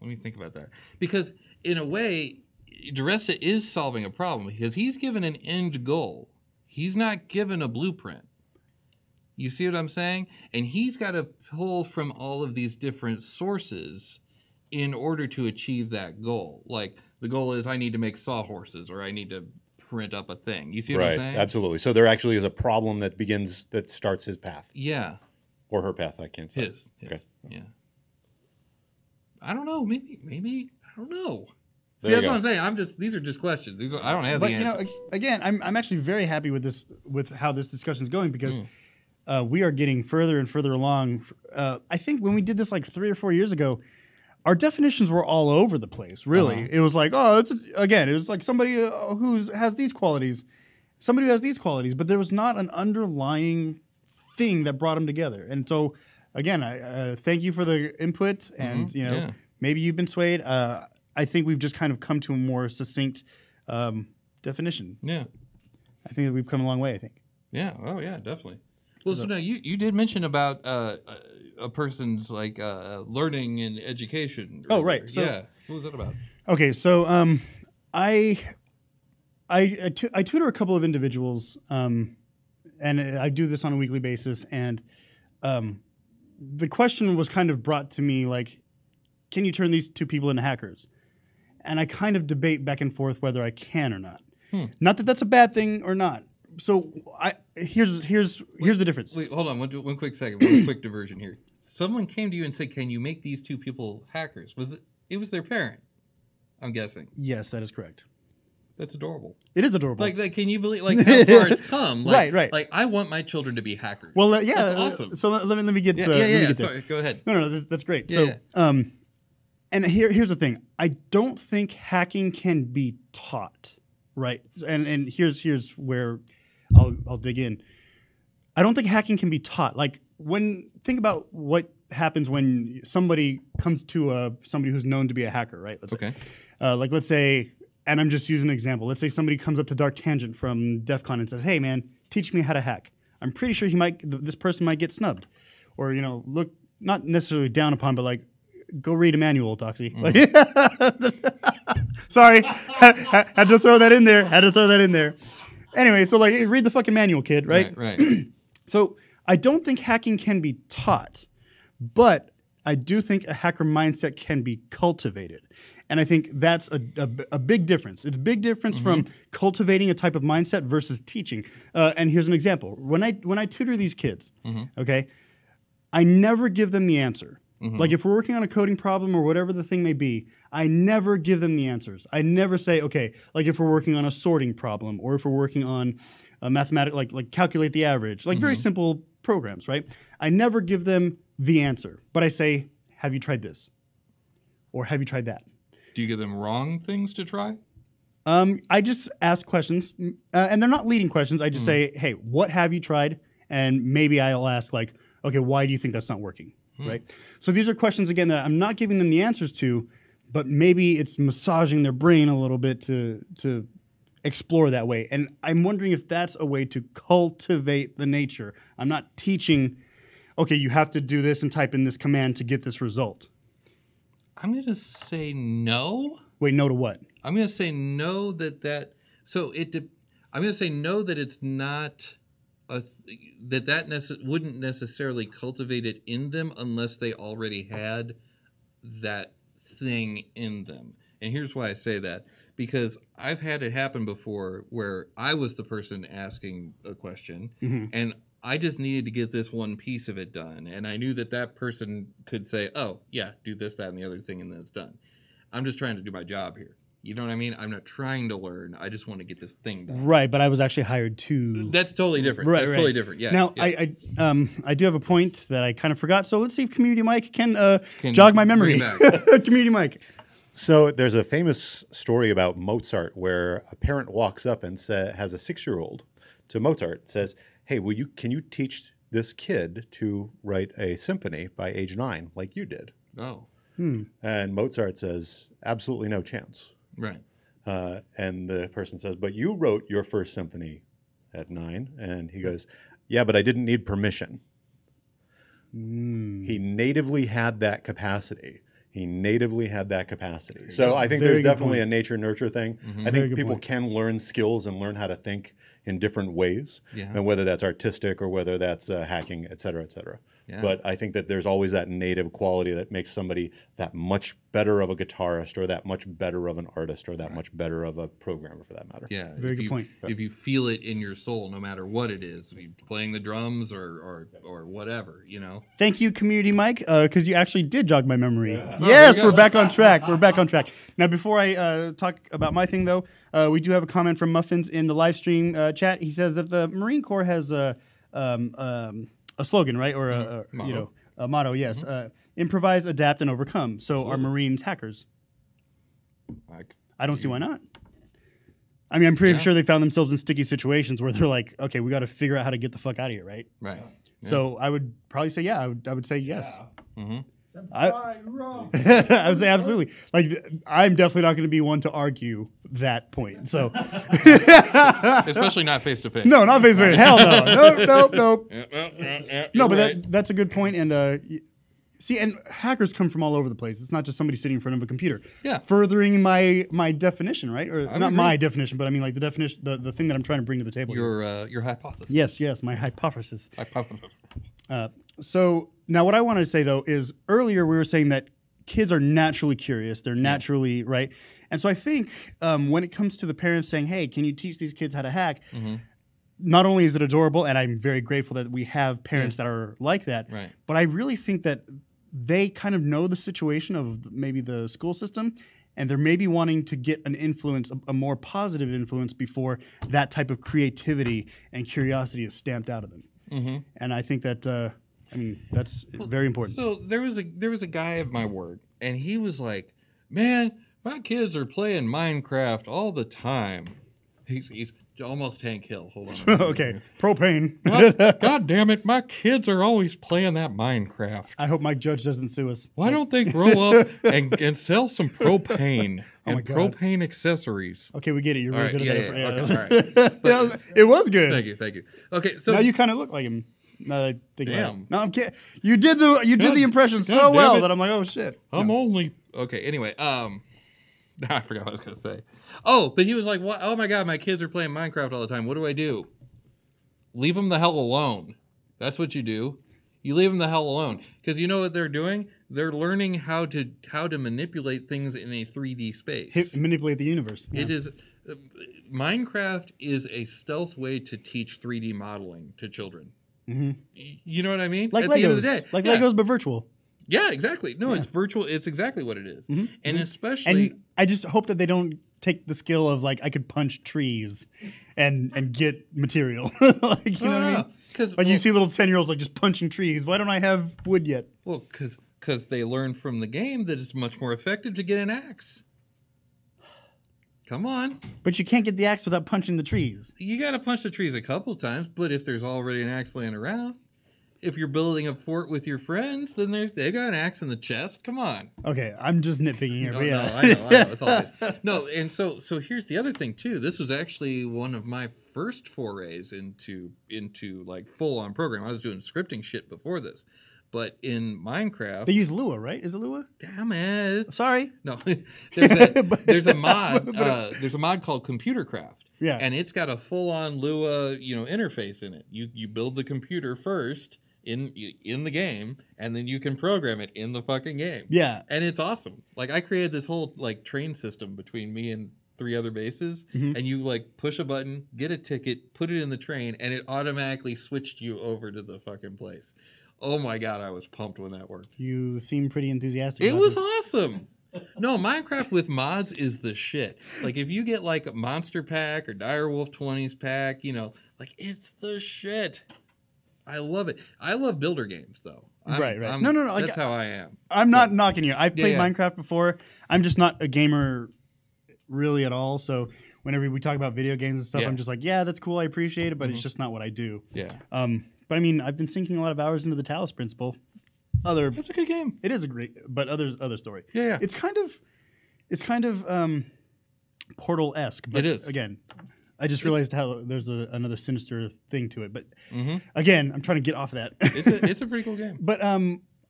me think about that. Because in a way, DiResta is solving a problem because he's given an end goal. He's not given a blueprint. You see what I'm saying? And he's got to pull from all of these different sources in order to achieve that goal. Like, the goal is I need to make sawhorses, or I need to print up a thing. You see what I'm saying? Absolutely. So there actually is a problem that starts his path. Yeah. Or her path, I can't say. His. Okay. Yeah. I don't know. Maybe I don't know. See, that's what I'm saying. These are just questions. I don't have the answer. Again, I'm actually very happy with how this discussion is going because we are getting further and further along. I think when we did this like 3 or 4 years ago, our definitions were all over the place. Really, it was like, it was like somebody who has these qualities, somebody who has these qualities, but there was not an underlying thing that brought them together. And so, again, I thank you for the input, and maybe you've been swayed. I think we've just kind of come to a more succinct definition. Yeah, I think that we've come a long way. I think. Yeah. Oh, yeah, definitely. Well, so now you did mention about a person's like learning and education. Oh, right. So, yeah. What was that about? Okay, so I tutor a couple of individuals, and I do this on a weekly basis. And the question was kind of brought to me like, can you turn these two people into hackers? And I kind of debate back and forth whether I can or not. Not that that's a bad thing or not. So here's the difference. Wait, hold on one quick second. One quick diversion here. Someone came to you and said, "Can you make these two people hackers?" It was their parent, I'm guessing. Yes, that is correct. That's adorable. It is adorable. Like can you believe how far it's come? Like, right. Like I want my children to be hackers. Well, yeah, that's awesome. So let me get. Sorry, go ahead. No, that's great. Yeah, so, and here's the thing. I don't think hacking can be taught, right? And here's where I'll dig in. I don't think hacking can be taught. Like think about what happens when somebody comes to somebody who's known to be a hacker, right? Let's say, and I'm just using an example. Let's say somebody comes up to Dark Tangent from DEF CON and says, "Hey, man, teach me how to hack." I'm pretty sure this person might get snubbed, or look not necessarily down upon, but like, go read a manual, Doxy. Sorry, had to throw that in there. Anyway, so like, read the fucking manual, kid, right? Right. So I don't think hacking can be taught, but I do think a hacker mindset can be cultivated. And I think that's a big difference. It's a big difference from cultivating a type of mindset versus teaching. And here's an example. When I tutor these kids, okay, I never give them the answer. Like if we're working on a coding problem or whatever the thing may be, I never give them the answers. I never say, okay, like if we're working on a sorting problem or if we're working on a mathematical, like calculate the average, like very simple programs, right? I never give them the answer, but I say, have you tried this? Or have you tried that? Do you give them wrong things to try? I just ask questions, and they're not leading questions. I just say, hey, what have you tried? And maybe I'll ask like, okay, why do you think that's not working? Right. So these are questions, again, that I'm not giving them the answers to, but maybe it's massaging their brain a little bit to explore that way. And I'm wondering if that's a way to cultivate the nature. I'm not teaching, okay, you have to do this and type in this command to get this result. I'm going to say no. Wait, no to what? I'm going to say no I'm going to say no that it's not... wouldn't necessarily cultivate it in them unless they already had that thing in them. And here's why I say that. Because I've had it happen before where I was the person asking a question and I just needed to get this one piece of it done. And I knew that person could say, oh, yeah, do this, that, and the other thing, and then it's done. I'm just trying to do my job here. You know what I mean? I'm not trying to learn. I just want to get this thing done. Right, but I was actually hired to... That's totally different. Right, That's totally different, yeah. Now, yeah. I do have a point that I kind of forgot, so let's see if Community Mike can jog my memory. Community Mike. So there's a famous story about Mozart where a parent walks up and has a 6-year-old to Mozart, says, hey, can you teach this kid to write a symphony by age 9, like you did. Oh, And Mozart says, absolutely no chance. right. And the person says, but you wrote your first symphony at 9. And he goes, yeah, but I didn't need permission. He natively had that capacity. So I think Very there's good definitely point. a nature-nurture thing. I Very think good people point. can learn skills and learn how to think in different ways, Yeah. and whether that's artistic or whether that's hacking, et cetera, et cetera. Yeah. But I think that there's always that native quality that makes somebody that much better of a guitarist, or that much better of an artist, or that much better of a programmer, for that matter. Yeah, Very if good you, point. If you feel it in your soul, no matter what it is, playing the drums or whatever, you know. Thank you, Community Mike, because you actually did jog my memory. there Yes, you we're go. back on track. We're back on track. Now, before I talk about my thing, though, we do have a comment from Muffins in the live stream chat. He says that the Marine Corps has a slogan, right, or a Motto. you know, a motto. Yes, improvise, adapt, and overcome. So, are Marines hackers? I don't see why not. I mean, I'm pretty sure they found themselves in sticky situations where they're like, okay, we got to figure out how to get the fuck out of here, right? Right. Yeah. So I would probably say, yeah, I would say yes. I, I would say absolutely. Like, I'm definitely not going to be one to argue that point. So, Especially not face to face. no, not face to face. Hell no. Nope. No, No, but that's a good point. And see, and hackers come from all over the place. It's not just somebody sitting in front of a computer. Yeah. Furthering my definition, right? Or not agree. my definition, but I mean like the definition, the thing that I'm trying to bring to the table. here. your hypothesis. Yes, my hypothesis. Hypothesis. So now what I wanted to say, though, is earlier we were saying that kids are naturally curious. They're naturally, right? And so I think when it comes to the parents saying, hey, can you teach these kids how to hack? Not only is it adorable, and I'm very grateful that we have parents that are like that, Right. but I really think that they kind of know the situation of maybe the school system, and they're maybe wanting to get an influence, a more positive influence, before that type of creativity and curiosity is stamped out of them. And I think that, I mean, that's very important. So there was a guy at my work, and he was like, "Man, my kids are playing Minecraft all the time." He's almost Hank Hill. Hold on. Okay, propane. God damn it! My kids are always playing that Minecraft. I hope Mike Judge doesn't sue us. Why don't they grow up and sell some propane my and God. propane accessories? Okay, we get it. You're All really right, good at yeah, that. okay, all right. It was good. Thank you. Okay, so Now you kind of look like him. Now that I think about it. Damn. No, I'm kidding. You did the impression so damn well it. that I'm like, oh shit. I'm only okay. Anyway, I forgot what I was gonna say. Oh, but he was like, "What? Oh my god, my kids are playing Minecraft all the time. What do I do? Leave them the hell alone. That's what you do. You leave them the hell alone because you know what they're doing. They're learning how to manipulate things in a 3D space. Manipulate the universe. It is Minecraft is a stealth way to teach 3D modeling to children. You know what I mean? Like At Legos. the end of the day, Like yeah. Legos, but virtual. Yeah, exactly. No, it's virtual. It's exactly what it is. And especially, And I just hope that they don't take the skill of like I could punch trees and get material. Like, you know what I mean? Because Like you see little 10-year-olds like just punching trees. Why don't I have wood yet? well, because they learn from the game that it's much more effective to get an axe. Come on, But you can't get the axe without punching the trees. you got to punch the trees a couple times. But if there's already an axe laying around, if you're building a fort with your friends, then they got an axe in the chest. Come on. Okay, I'm just nitpicking here. No, but yeah. no, I know. It's all good. No, and so here's the other thing too. This was actually one of my first forays into like full on program. I was doing scripting shit before this, but in Minecraft, They use Lua, right? Is it Lua? damn it. Sorry. No, there's a mod. There's a mod called Computercraft. Yeah. and it's got a full on Lua interface in it. You build the computer first in the game, and then you can program it in the fucking game. Yeah. And it's awesome. Like I created this whole like train system between me and 3 other bases, and you like push a button, get a ticket, put it in the train, and it automatically switched you over to the fucking place. Oh my god, I was pumped when that worked. You seem pretty enthusiastic. It about was this. awesome. No, Minecraft with mods is the shit. Like if you get like a Monster Pack or Direwolf 20s pack, like it's the shit. I love it. I love builder games though. Right. No. Like, That's how I am. I'm not knocking you. I've played yeah. Minecraft before. I'm just not a gamer really at all. So whenever we talk about video games and stuff, Yeah. I'm just like, yeah, that's cool. I appreciate it, but it's just not what I do. Yeah. But I mean, I've been sinking a lot of hours into the Talos Principle. It's a good game. It is a great, but other story. Yeah. It's kind of Portal-esque. But It is. Again, I just realized how there's another sinister thing to it. But again, I'm trying to get off of that. It's a pretty cool game. But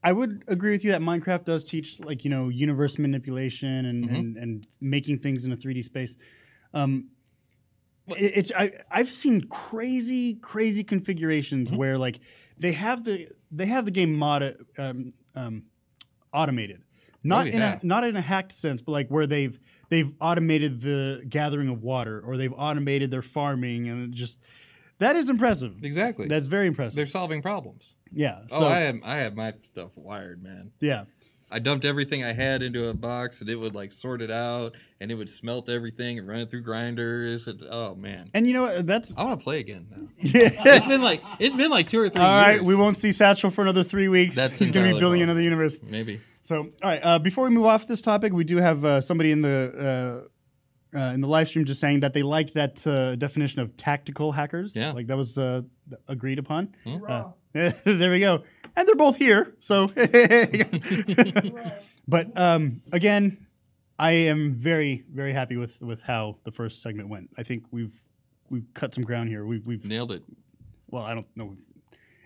I would agree with you that Minecraft does teach, like, universe manipulation and making things in a 3D space. I've seen crazy configurations where, like, they have the game automated, not in a hacked sense, but like where they've automated the gathering of water, or they've automated their farming, and that is impressive. Exactly. That's very impressive. They're solving problems. Yeah. So I have my stuff wired, man. Yeah. I dumped everything I had into a box, and it would like sort it out, and it would smelt everything and run it through grinders. Oh man! And that's I want to play again now. yeah. It's been like 2 or 3 All years. right, we won't see Satchel for another 3 weeks. That's He's going to be entirely building wrong. another universe. Maybe. So, all right. Before we move off this topic, we do have somebody in the live stream just saying that they like that definition of tactical hackers. Yeah. Like that was agreed upon. Raw. There we go. And they're both here. So, but again, I am very, very happy with how the first segment went. I think we've cut some ground here. We've Nailed it. well, I don't know.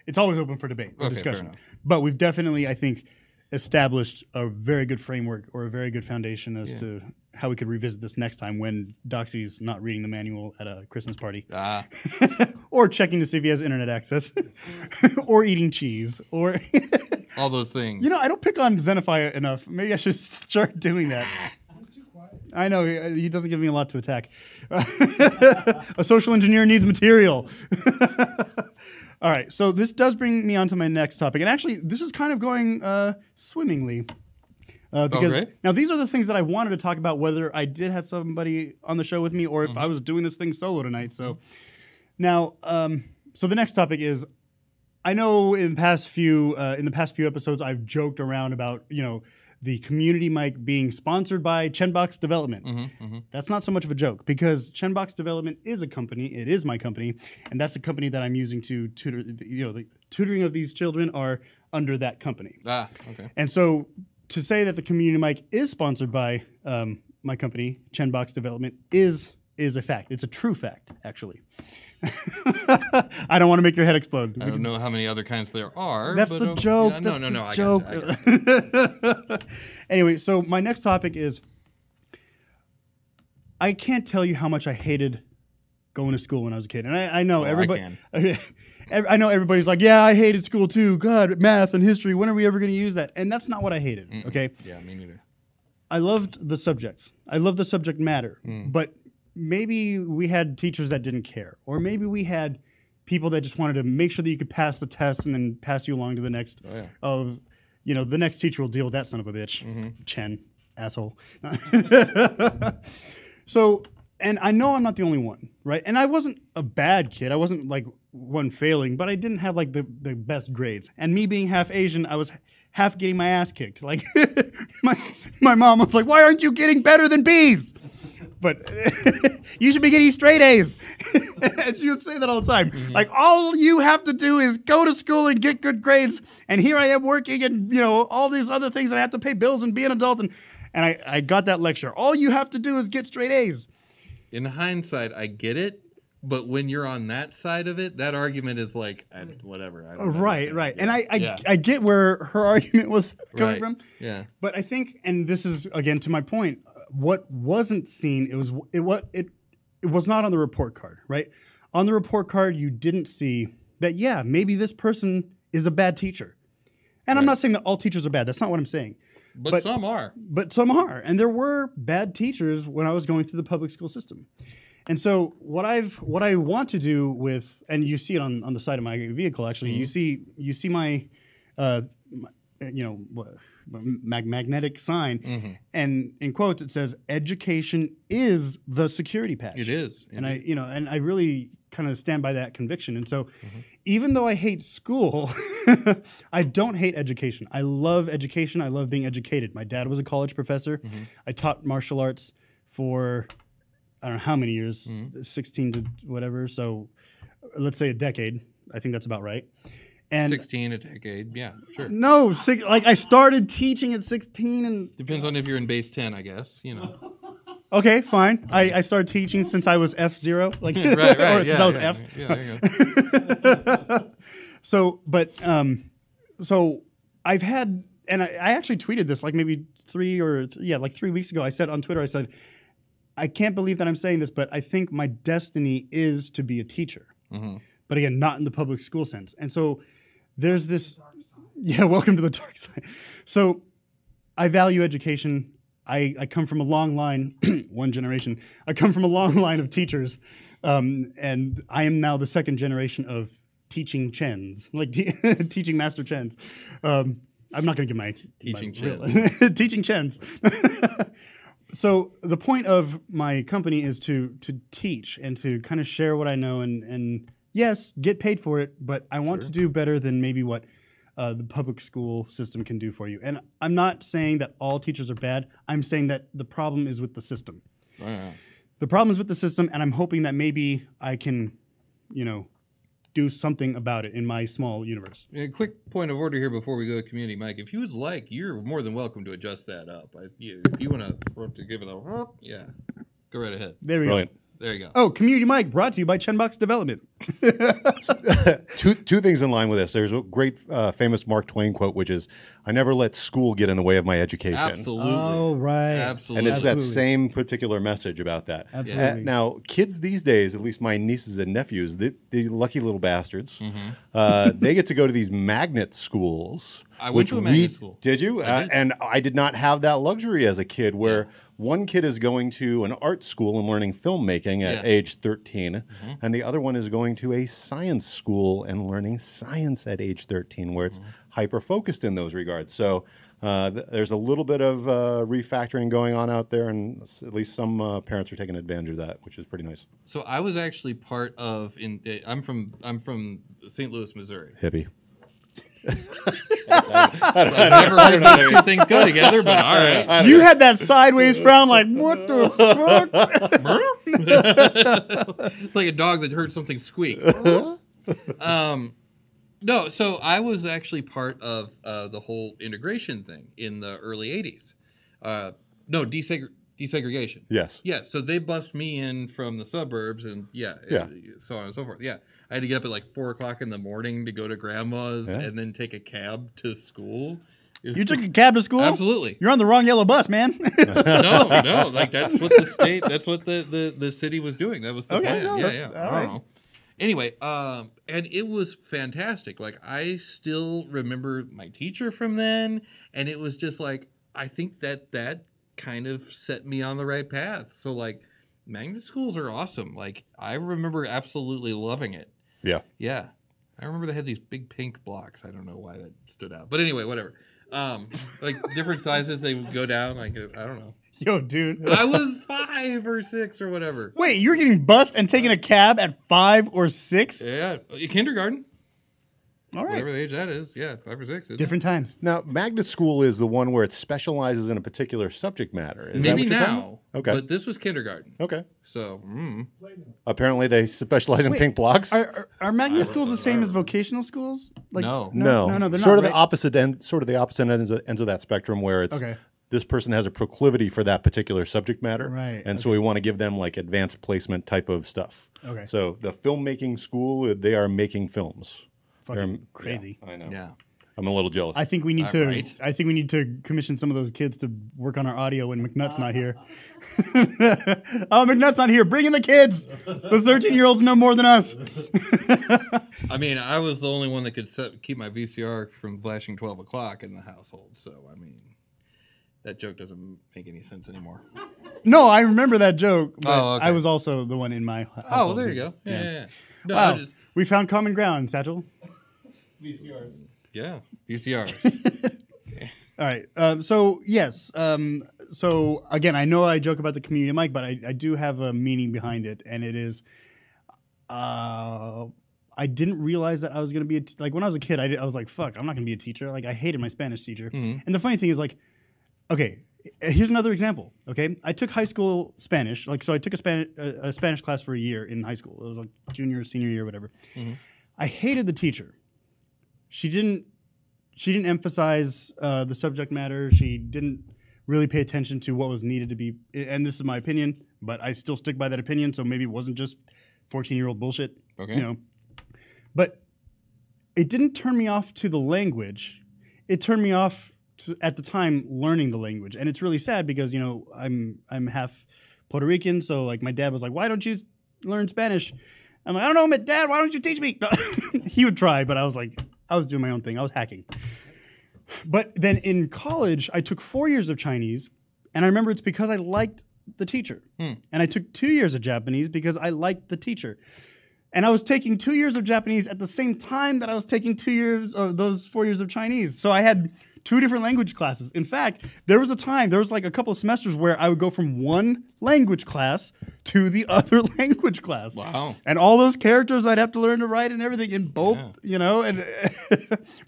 It's always open for debate or Okay, discussion. fair enough. But we've definitely, I think, established a very good framework or a very good foundation as to how we could revisit this next time when Doxy's not reading the manual at a Christmas party. Or checking to see if he has internet access. Or eating cheese. Or All those things. I don't pick on Xenophia enough. Maybe I should start doing that. I know, he doesn't give me a lot to attack. A social engineer needs material. All right, so this does bring me on to my next topic. And actually, this is kind of going swimmingly. Because Okay. now these are the things that I wanted to talk about, whether I did have somebody on the show with me or if I was doing this thing solo tonight. So now, so the next topic is, I know in the past few episodes, I've joked around about, the community mic being sponsored by Chenbox Development. That's not so much of a joke because Chenbox Development is a company. It is my company, and that's the company that I'm using to tutor. The tutoring of these children are under that company. Okay. And so to say that the community mic is sponsored by my company, Chenbox Development, is a fact. It's a true fact, actually. I don't want to make your head explode. I don't know how many other kinds there are. That's but, the joke. Yeah, That's no. the I joke. got you. Anyway, so my next topic is, I can't tell you how much I hated going to school when I was a kid, and I know everybody. I know everybody's like, yeah, I hated school too. God, math and history. When are we ever going to use that? And that's not what I hated. Okay. Yeah, me neither. I loved the subjects. I loved the subject matter. But maybe we had teachers that didn't care, or maybe we had people that just wanted to make sure that you could pass the test and then pass you along to the next. The next teacher will deal with that son of a bitch. Chen, asshole. So, and I know I'm not the only one, right? And I wasn't a bad kid. I wasn't like one failing, but I didn't have like the best grades. And me being half Asian, I was half getting my ass kicked. Like my mom was like, "Why aren't you getting better than B's?" But you should be getting straight A's. And she would say that all the time. Like, all you have to do is go to school and get good grades. And here I am working and, all these other things that I have to pay bills and be an adult. And I got that lecture. All you have to do is get straight A's. In hindsight, I get it. But when you're on that side of it, that argument is like, whatever. I don't Right. understand. And Yeah. I get where her argument was coming Right. from. Yeah. But I think, and this is, again, to my point, what wasn't seen, it was not on the report card, right? On the report card, you didn't see that, yeah, maybe this person is a bad teacher. And I'm not saying that all teachers are bad. That's not what I'm saying. But some are. But some are. And there were bad teachers when I was going through the public school system. And so what I want to do with, and you see it on the side of my vehicle, actually, you see my magnetic sign, and in quotes it says, "Education is the security patch." It is. And I really kind of stand by that conviction. And so, even though I hate school, I don't hate education. I love education. I love being educated. My dad was a college professor. I taught martial arts for I don't know how many years, 16 to whatever. So let's say a decade. I think that's about right. And 16 a decade. Yeah, sure. no, like I started teaching at 16 and Depends on if you're in base 10, I guess. You know. okay, fine. I started teaching since I was F0, like Right. or Yeah, since I was yeah, F. Yeah, there you go. So, but so I've had, and I actually tweeted this like maybe 3 weeks ago. I said on Twitter, I said, I can't believe that I'm saying this, but I think my destiny is to be a teacher. Mm-hmm. But again, not in the public school sense. And so there's this, yeah, welcome to the dark side. So I value education. I come from a long line, one generation. I come from a long line of teachers, and I am now the second generation of teaching Chens, like teaching Master Chens. I'm not going to give my Teaching Chens. Teaching Chens. So the point of my company is to teach and to kind of share what I know and yes, get paid for it, but I want to do better than maybe what the public school system can do for you. And I'm not saying that all teachers are bad. I'm saying that the problem is with the system. Wow. The problem is with the system, and I'm hoping that maybe I can, do something about it in my small universe. A quick point of order here before we go to community, Mike. If you would like, you're more than welcome to adjust that up. If you want to give it a go right ahead. There we Brilliant. go. There you go. Oh, Community Mike brought to you by Chenbox Development. Two things in line with this. There's a great famous Mark Twain quote, which is, "I never let school get in the way of my education." Absolutely. Oh, right. Absolutely. And it's that Absolutely. same particular message about that. Absolutely. Now, kids these days, at least my nieces and nephews, the lucky little bastards, they get to go to these magnet schools. I went to a magnet school. Did you? I did. And I did not have that luxury as a kid where one kid is going to an art school and learning filmmaking at age 13, and the other one is going to a science school and learning science at age 13, where it's hyper-focused in those regards. So there's a little bit of refactoring going on out there, and at least some parents are taking advantage of that, which is pretty nice. So I was actually part of. I'm from St. Louis, Missouri. Hippie. I've never heard those two things go together, but all right. You had that sideways frown like, what the fuck? It's like a dog that heard something squeak. No, so I was actually part of the whole integration thing in the early 80s. Desegregation. Yes. Yeah, so they bussed me in from the suburbs and so on and so forth. Yeah, I had to get up at like 4 o'clock in the morning to go to grandma's and then take a cab to school. You took a cab to school? Absolutely. You're on the wrong yellow bus, man. No, like that's what the city was doing. That was the plan. No, Yeah. that's- I all don't right. know. Anyway, and it was fantastic. Like I still remember my teacher from then, and it was just like I think that kind of set me on the right path. So like magnet schools are awesome. Like I remember absolutely loving it. Yeah. Yeah. I remember they had these big pink blocks. I don't know why that stood out. But anyway, whatever. Like different sizes, they would go down. Like I don't know. Yo, dude. I was 5 or 6 or whatever. Wait, you're getting bussed and taking a cab at 5 or 6? Yeah, kindergarten. All right. Whatever the age that is. Yeah, 5 or 6. isn't it? Different times. Now, magnet school is the one where it specializes in a particular subject matter. Is that Maybe what you're talking now. about? Okay. But this was kindergarten. Okay. So, Apparently, they specialize in Wait, pink blocks. Are magnet schools the same as vocational schools? Like, No. no, they're sort not. of the right? opposite end. Sort of the opposite ends of that spectrum, where it's Okay. this person has a proclivity for that particular subject matter, Right, and so we want to give them like advanced placement type of stuff. Okay. So the filmmaking school, they are making films. Fucking crazy. Yeah, I know. yeah. I'm a little jealous. I think we need to. Right. I think we need to commission some of those kids to work on our audio when McNutt's not here. Oh, McNutt's not here. Bring in the kids. The 13-year-olds know more than us. I mean, I was the only one that could keep my VCR from flashing 12 o'clock in the household. So, I mean, that joke doesn't make any sense anymore. No, I remember that joke. But Oh, okay. I was also the one in my household. Oh, well, there you go. Yeah. No, Wow. I just, We found common ground, Satchel. yeah, VCRs. All right. So yes. So again, I know I joke about the community mic, but I do have a meaning behind it, and it is, I didn't realize that I was going to be like when I was a kid. I was like, "Fuck, I'm not going to be a teacher." Like I hated my Spanish teacher. And the funny thing is, like, okay, here's another example. Okay, I took high school Spanish. Like, so I took a Spanish class for a year in high school. It was like junior, senior year, whatever. I hated the teacher. She didn't emphasize the subject matter. She didn't really pay attention to what was needed to be. And this is my opinion, but I still stick by that opinion. So maybe it wasn't just 14-year-old bullshit. Okay. You know, but it didn't turn me off to the language. It turned me off to, at the time, learning the language. And it's really sad because, you know, I'm half Puerto Rican. So like my dad was like, why don't you learn Spanish? I'm like, I don't know, Dad, why don't you teach me? He would try, but I was like, I was doing my own thing. I was hacking. But then in college, I took 4 years of Chinese, and I remember it's because I liked the teacher. And I took 2 years of Japanese because I liked the teacher. And I was taking 2 years of Japanese at the same time that I was taking 2 years of those 4 years of Chinese. So I had 2 different language classes. In fact, there was like a couple of semesters where I would go from one language class to the other language class. Wow. And all those characters I'd have to learn to write and everything in both, you know, and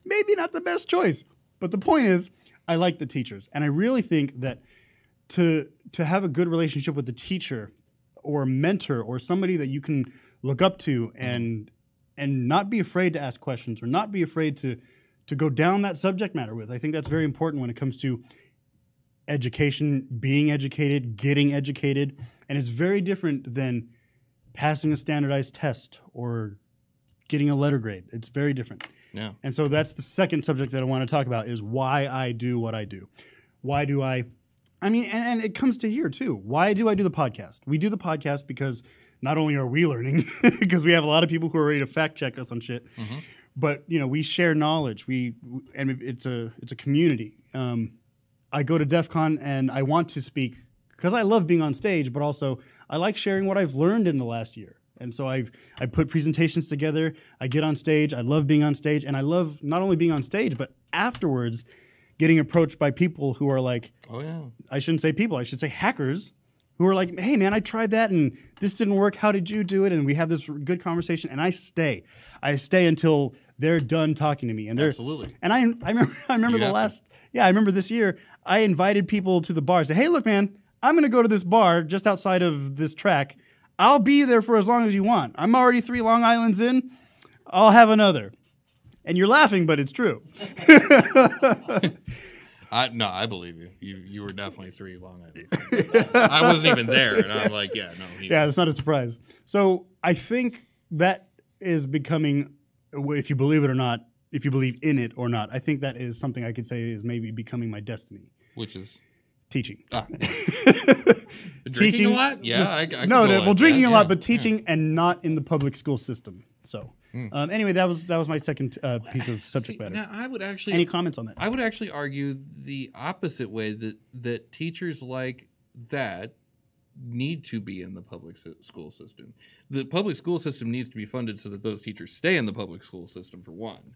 maybe not the best choice. But the point is, I like the teachers. And I really think that to have a good relationship with the teacher or a mentor or somebody that you can look up to and not be afraid to ask questions or not be afraid to go down that subject matter with. I think that's very important when it comes to education, being educated, getting educated. And it's very different than passing a standardized test or getting a letter grade. It's very different. Yeah. And so that's the second subject that I want to talk about is why I do what I do. Why do I mean, and it comes to here too. Why do I do the podcast? We do the podcast because not only are we learning, because we have a lot of people who are ready to fact check us on shit, but you know, we share knowledge. And it's a community. I go to DEF CON and I want to speak because I love being on stage, but also I like sharing what I've learned in the last year. And so I put presentations together. I get on stage. I love being on stage, and I love not only being on stage, but afterwards getting approached by people who are like, oh yeah, I shouldn't say people, I should say hackers, who are like, hey man, I tried that and this didn't work. How did you do it? And we have this good conversation, and I stay until they're done talking to me. And they're absolutely. And I remember I remember this year I invited people to the bar. Say, hey, look, man, I'm going to go to this bar just outside of this track. I'll be there for as long as you want. I'm already 3 Long Islands in. I'll have another. And you're laughing, but it's true. No, I believe you. You were definitely 3 Long Islands. I wasn't even there, and I'm like, yeah, no. Yeah, that's not a surprise. So I think that is becoming, if you believe it or not, if you believe in it or not, I think that is something I could say is maybe becoming my destiny. Which is? Teaching. Drinking a lot? Yeah, I drinking a lot, but teaching and not in the public school system. So, anyway, that was my second piece of subject matter. Now, I would actually any comments on that? I would actually argue the opposite way that teachers like that need to be in the public school system. The public school system needs to be funded so that those teachers stay in the public school system, for one.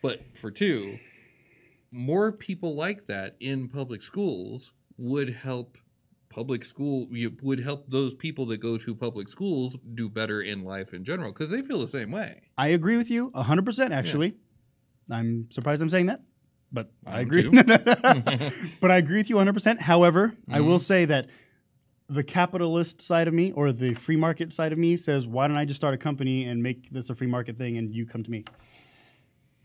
But for two, more people like that in public schools would help would help those people that go to public schools do better in life in general, because they feel the same way. I agree with you 100%, actually. Yeah. I'm surprised I'm saying that, but I agree. But I agree with you 100%. However, I will say that the capitalist side of me, or the free market side of me, says, why don't I just start a company and make this a free market thing and you come to me?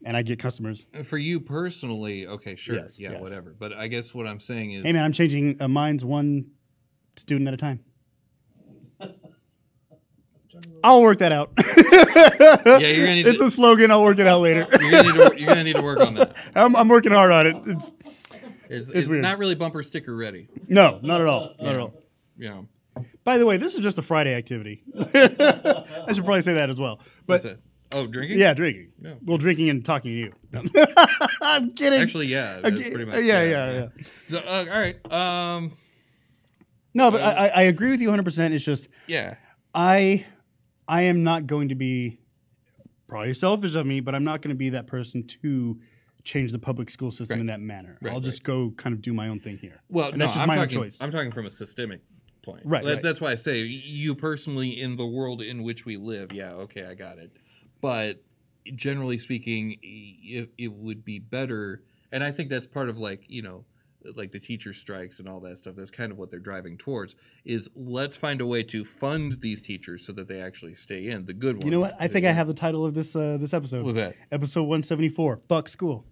And I get customers. For you personally, okay, sure. Yes. Whatever. But I guess what I'm saying is... Hey, man, I'm changing minds one student at a time. I'll work that out. Yeah, you're gonna need it's a slogan. I'll work it out later. You're gonna need to work on that. I'm working hard on it. It's weird. not really bumper sticker ready. No, not at all. Not at all. Yeah. By the way, this is just a Friday activity. I should probably say that as well. But what's that? Oh, drinking? Yeah, drinking. Yeah. Well, drinking and talking to you. I'm kidding. Actually, yeah. That's pretty much. Yeah. So, all right. No, but I agree with you 100%. It's just I am not going to be, probably selfish of me, but I'm not going to be that person to change the public school system in that manner. I'll just go kind of do my own thing here. Well, and that's just my own choice. I'm talking from a systemic point. Right. That's why I say you personally in the world in which we live. Yeah, okay, I got it. But generally speaking, it would be better, and I think that's part of, like, you know, like the teacher strikes and all that stuff. That's kind of what they're driving towards. Is let's find a way to fund these teachers so that they actually stay in, the good ones. You know what? I think I have the title of this this episode. What was that? Episode 174. Fuck school.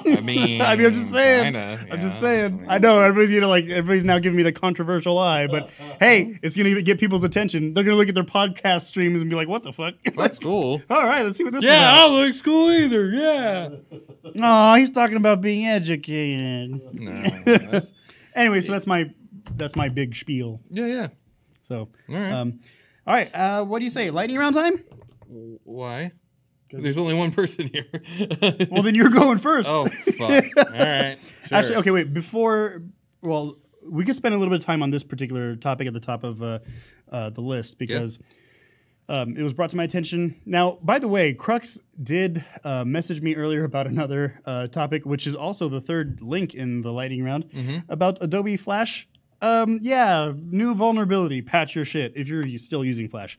I mean, I'm just saying. Kinda, I'm just saying. I know everybody's now giving me the controversial eye, but hey, it's gonna get people's attention. They're gonna look at their podcast streams and be like, "What the fuck?" Fuck school. All right, let's see what this is Yeah, about. I don't like school either. Yeah. Oh, he's talking about being educated. No. Anyway, so that's my big spiel. Yeah. So, All right. all right. What do you say? Lightning round time? Why? There's only one person here. Well, then you're going first. Oh, fuck. All right. Sure. Actually, okay, wait. Well, we could spend a little bit of time on this particular topic at the top of the list because it was brought to my attention. Now, by the way, Crux did message me earlier about another topic, which is also the third link in the lightning round, about Adobe Flash. New vulnerability. Patch your shit if you're still using Flash.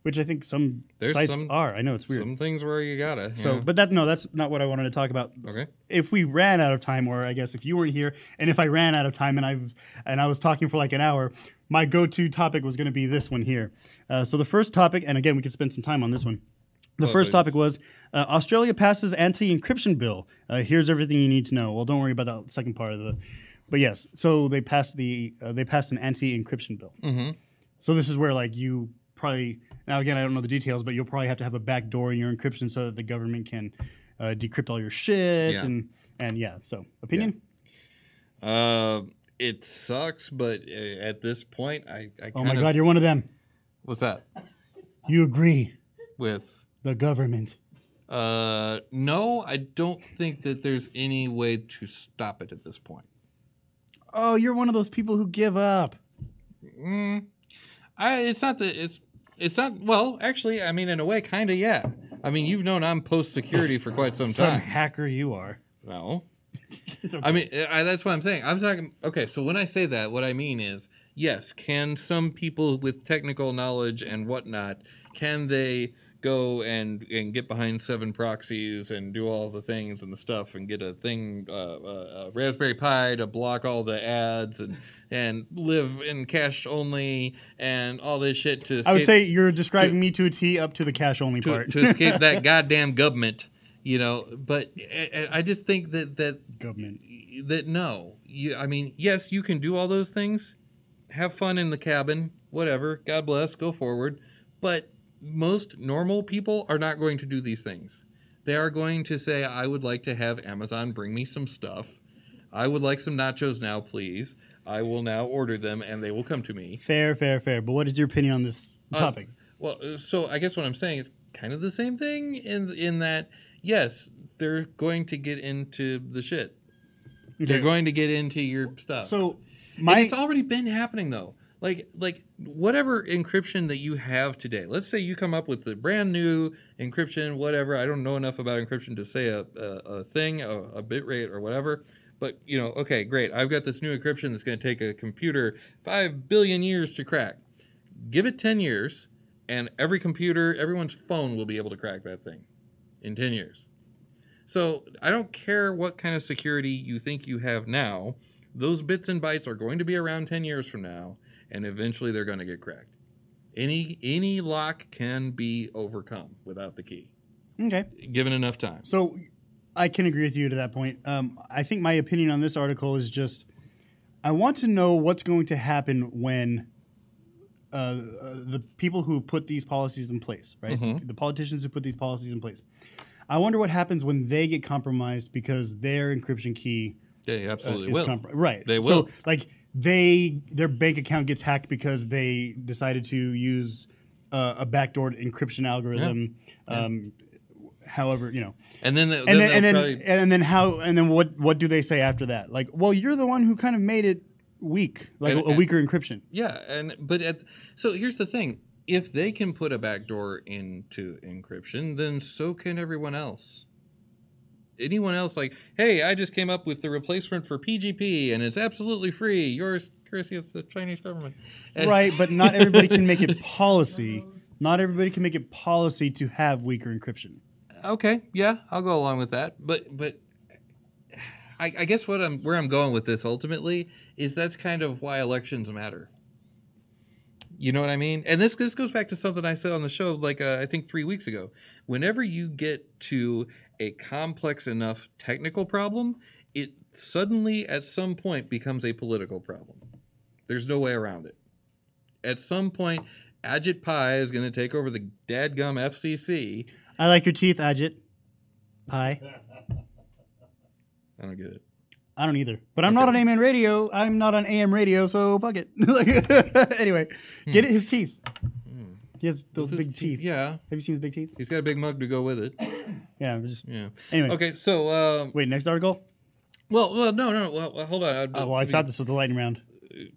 Which I think some sites are. I know it's weird. Some things where you gotta. So, but that's not what I wanted to talk about. Okay. If we ran out of time, or I guess if you weren't here, and if I ran out of time and I was talking for like an hour, my go-to topic was going to be this one here. So the first topic, and again, we could spend some time on this one. The first topic was Australia passes anti-encryption bill. Here's everything you need to know. Well, don't worry about that second part of the. But yes, so they passed an anti-encryption bill. Mm-hmm. So this is where like you probably. Now, again, I don't know the details, but you'll probably have to have a back door in your encryption so that the government can decrypt all your shit. Yeah. So, opinion? Yeah. It sucks, but at this point, I oh my God, you're one of them. What's that? You agree with the government? No, I don't think that there's any way to stop it at this point. Oh, you're one of those people who give up. It's not that it's not. Well, actually, I mean, in a way, kind of, yeah. I mean, you've known I'm post-security for quite some time. Some hacker you are. No. Okay. I mean, that's what I'm saying. I'm talking. Okay, so when I say that, what I mean is, yes, can some people with technical knowledge and whatnot, can they go and get behind 7 proxies and do all the things and the stuff and get a thing, a Raspberry Pi to block all the ads and live in cache only and all this shit to escape, I would say you're describing me to a T up to the cache only part. To escape that goddamn government, you know. But I just think that government. That no. I mean, yes, you can do all those things. Have fun in the cabin, whatever. God bless, go forward. But most normal people are not going to do these things. They are going to say, I would like to have Amazon bring me some stuff. I would like some nachos now, please. I will now order them, and they will come to me. Fair. But what is your opinion on this topic? Well, so I guess what I'm saying is kind of the same thing in that, yes, they're going to get into the shit. Okay. They're going to get into your stuff. So it's already been happening, though. Like whatever encryption that you have today, let's say you come up with the brand new encryption, whatever. I don't know enough about encryption to say a thing, a bit rate or whatever. But, you know, okay, great. I've got this new encryption that's going to take a computer 5 billion years to crack. Give it 10 years, and every computer, everyone's phone will be able to crack that thing in 10 years. So I don't care what kind of security you think you have now. Those bits and bytes are going to be around 10 years from now. And eventually they're going to get cracked. Any lock can be overcome without the key. Okay. Given enough time. So I can agree with you to that point. I think my opinion on this article is just, I want to know what's going to happen when the people who put these policies in place, right? Mm-hmm. The politicians who put these policies in place. I wonder what happens when they get compromised because their encryption key they absolutely will. Right. They will. So, like, their bank account gets hacked because they decided to use a backdoor encryption algorithm. Yeah. However, you know, and then what do they say after that? Like, well, you're the one who kind of made it weak, like a weaker encryption. Yeah, so here's the thing: if they can put a backdoor into encryption, then so can everyone else. Anyone else, like, hey, I just came up with the replacement for PGP and it's absolutely free. Yours, courtesy of the Chinese government. Right, but not everybody can make it policy. Not everybody can make it policy to have weaker encryption. Okay, yeah, I'll go along with that. But I guess where I'm going with this ultimately is that's kind of why elections matter. You know what I mean? And this goes back to something I said on the show, like I think 3 weeks ago. Whenever you get to a complex enough technical problem, it suddenly at some point becomes a political problem. There's no way around it. At some point, Ajit Pai is going to take over the dadgum FCC. I like your teeth, Ajit Pai. I don't get it. I don't either. But I'm not on AM radio. I'm not on AM radio, so fuck it. Anyway, get it, his teeth. He has those big teeth. Yeah. Have you seen his big teeth? He's got a big mug to go with it. Yeah. Yeah. Anyway. Okay, so... wait, next article? Well, no. Well, hold on. I thought this was the lightning round.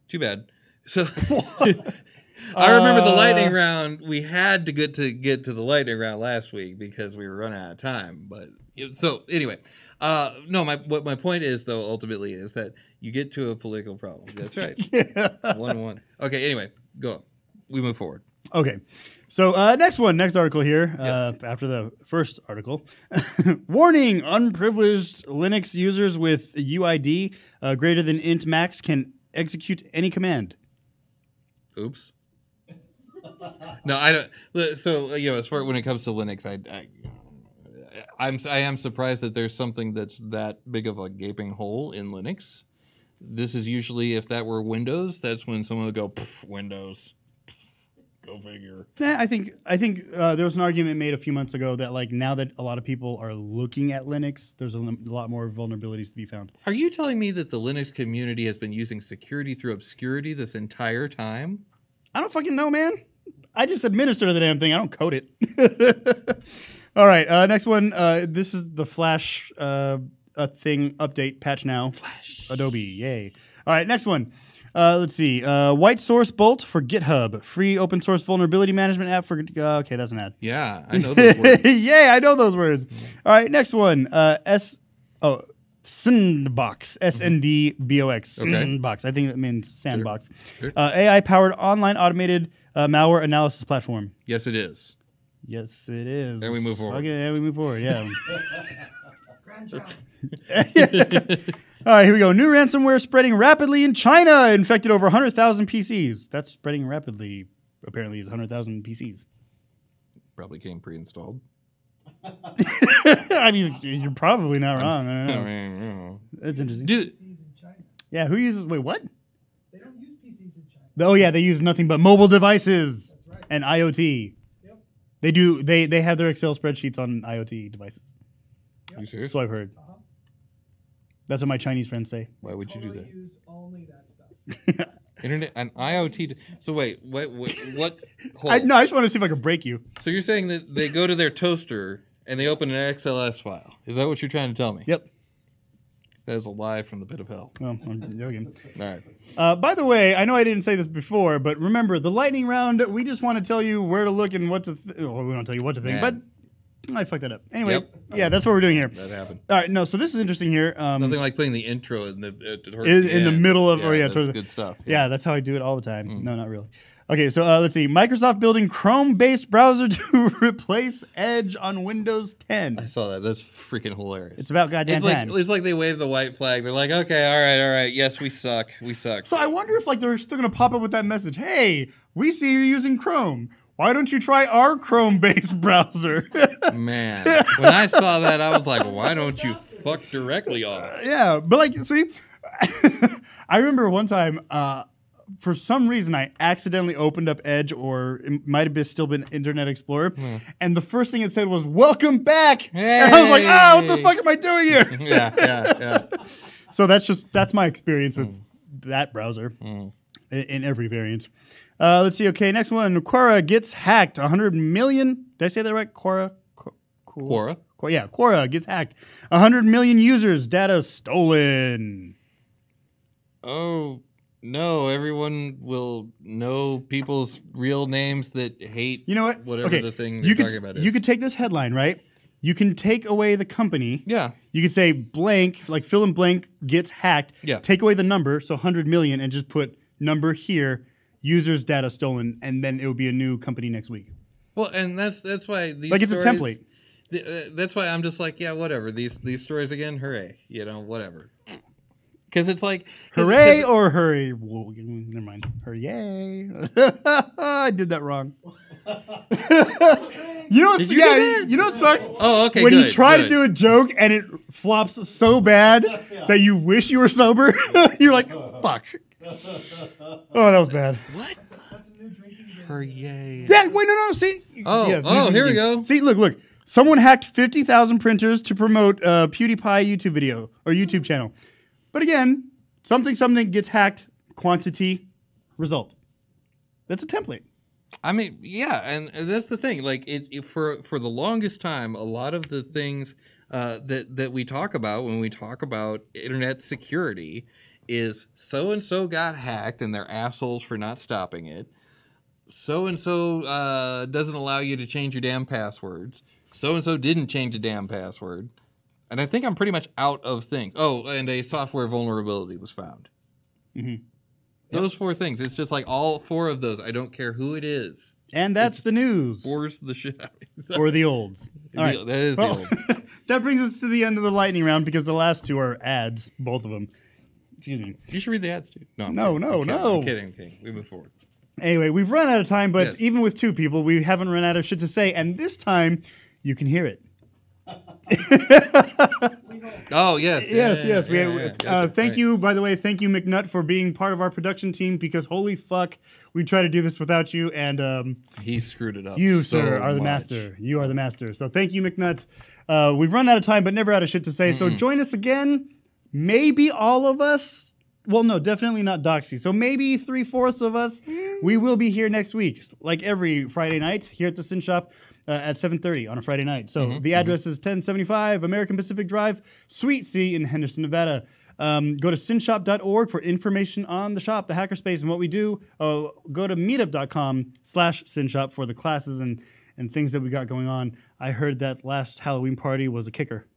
Too bad. So... I remember the lightning round. We had to get to the lightning round last week because we were running out of time. But so anyway, no. My point is though ultimately is that you get to a political problem. That's right. 1-1. Okay. Anyway, go on. We move forward. Okay. So next article here. Yes. After the first article, warning: unprivileged Linux users with UID greater than int max can execute any command. Oops. No, I don't. So as far when it comes to Linux, I am surprised that there's something that's that big of a gaping hole in Linux. This is usually if that were Windows, that's when someone would go Windows. Go figure. I think there was an argument made a few months ago that like now that a lot of people are looking at Linux, there's a lot more vulnerabilities to be found. Are you telling me that the Linux community has been using security through obscurity this entire time? I don't fucking know, man. I just administer the damn thing. I don't code it. All right, next one. This is the Flash thing update patch now. Flash. Adobe, yay. All right, next one. Let's see. White Source Bolt for GitHub. Free open source vulnerability management app for... okay, that's an ad. Yeah, I know those words. Yeah, I know those words. All right, next one. Sandbox. SNDBOX. Okay. Sandbox. I think that means sandbox. Sure. AI-powered online automated malware analysis platform. Yes, it is. Yes, it is. And we move forward. Okay, and we move forward, yeah. All right, here we go. New ransomware spreading rapidly in China. Infected over 100,000 PCs. That's spreading rapidly, apparently, is 100,000 PCs. Probably came pre-installed. I mean, you're probably not wrong. I don't know. I mean, you know. That's interesting. Dude, PCs in China. Yeah, who uses... Wait, what? They don't use PCs in China. Oh, yeah, they use nothing but mobile devices. That's right. And IoT. Yep. They do. They have their Excel spreadsheets on IoT devices. you serious? So I've heard. Uh-huh. That's what my Chinese friends say. Why would you do Totally that? use only that stuff. Internet and IoT. So wait, what? Hold. I just want to see if I can break you. So you're saying that they go to their toaster and they open an XLS file? Is that what you're trying to tell me? Yep. That is a lie from the pit of hell. Well, I'm joking. All right. By the way, I know I didn't say this before, but remember, the lightning round, we just want to tell you where to look and what to well, we don't tell you what to think, Man. but I fucked that up. Anyway, Yep. yeah, that's what we're doing here. That happened. All right, no, so this is interesting here. Nothing like putting the intro in the In the middle of- that's totally. good stuff. Yeah, that's how I do it all the time. No, not really. Okay, so let's see. Microsoft building Chrome-based browser to replace Edge on Windows 10. I saw that. That's freaking hilarious. It's about goddamn time. It's like they wave the white flag. They're like, okay, all right. Yes, we suck. We suck. So I wonder if like they're still gonna pop up with that message. Hey, we see you're using Chrome. Why don't you try our Chrome-based browser? Man, when I saw that, I was like, why don't you fuck directly off? Yeah, but like, see, I remember one time, for some reason, I accidentally opened up Edge, or it might have still been Internet Explorer, and the first thing it said was "Welcome back," and I was like, "Ah, what the fuck am I doing here?" Yeah. So that's my experience with that browser in every variant. Let's see. Okay, next one. Quora gets hacked. 100 million. Did I say that right? Quora. Yeah, Quora gets hacked. 100 million users. Data stolen. Oh no! Everyone will know people's real names that hate. You know what? Whatever the thing they're talking about is. You could take this headline, right? You can take away the company. Yeah. You could say blank, like fill in blank gets hacked. Yeah. Take away the number, so 100 million, and just put number here, users data stolen, and then it would be a new company next week. Well, and that's why these Like it's a stories- template. That's why I'm just like, yeah, whatever. These stories again, hooray, whatever. Because it's like hooray or hurry. Whoa, never mind. Hooray! I did that wrong. You know what sucks? Oh, okay. When you try to do a joke and it flops so bad that you wish you were sober, you're like, fuck. Oh, that was bad. What? Hooray! Yeah, wait, no, see. Oh, yes, here we go. See, look. Someone hacked 50,000 printers to promote a PewDiePie YouTube video or YouTube channel. But again, something gets hacked, quantity, result. That's a template. I mean, yeah, and that's the thing. Like, for the longest time, a lot of the things that we talk about when we talk about internet security is so-and-so got hacked and they're assholes for not stopping it. So-and-so doesn't allow you to change your damn passwords. So-and-so didn't change a damn password. And I think I'm pretty much out of things. Oh, and a software vulnerability was found. Mm-hmm. Those 4 things. It's just like all 4 of those. I don't care who it is. And that's the news. Force the shit out of me. Or the olds. All right. That is the old. That brings us to the end of the lightning round because the last 2 are ads, both of them. Excuse me. You should read the ads too. No. I'm kidding. We move forward. Anyway, we've run out of time, but Yes. even with 2 people, we haven't run out of shit to say. And this time, you can hear it. Oh, yes. Yes. Thank you, by the way. Thank you, McNutt, for being part of our production team because holy fuck, we try to do this without you. And he screwed it up. you, so sir, are the much. master. You are the master. So thank you, McNutt. We've run out of time, but never out of shit to say. So join us again. Maybe all of us. Well, no, definitely not Doxy. So maybe 3/4 of us. We will be here next week, like every Friday night here at the Sin Shop at 7:30 on a Friday night. So the address is 1075 American Pacific Drive, Suite C in Henderson, Nevada. Go to sinshop.org for information on the shop, the hackerspace, and what we do. Go to meetup.com/sinshop for the classes and things that we got going on. I heard that last Halloween party was a kicker.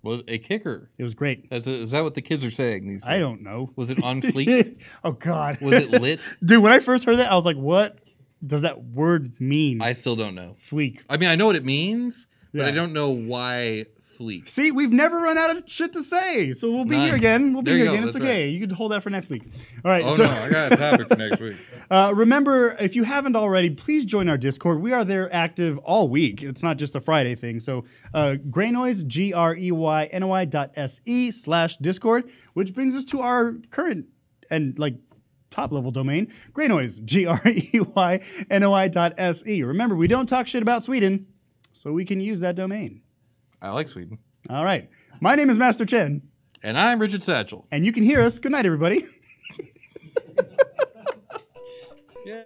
Was a kicker. It was great. Is that what the kids are saying these days? I don't know. Was it on fleek? Oh, God. Was it lit? Dude, when I first heard that, I was like, what does that word mean? I still don't know. Fleek. I mean, I know what it means, but Yeah. I don't know why fleek. See, we've never run out of shit to say. So we'll be None. here again. There you go. It's That's okay. You can hold that for next week. All right. Oh, so, no. I got a topic for next week. remember, if you haven't already, please join our Discord. We are there active all week. It's not just a Friday thing. So Greynoise, GREYNOI.se/Discord, which brings us to our current and top level domain, Greynoise, GREYNOI.se. Remember, we don't talk shit about Sweden, so we can use that domain. I like Sweden. All right. My name is Master Chen, And I'm Richard Satchel. and you can hear us. Good night, everybody. Yeah.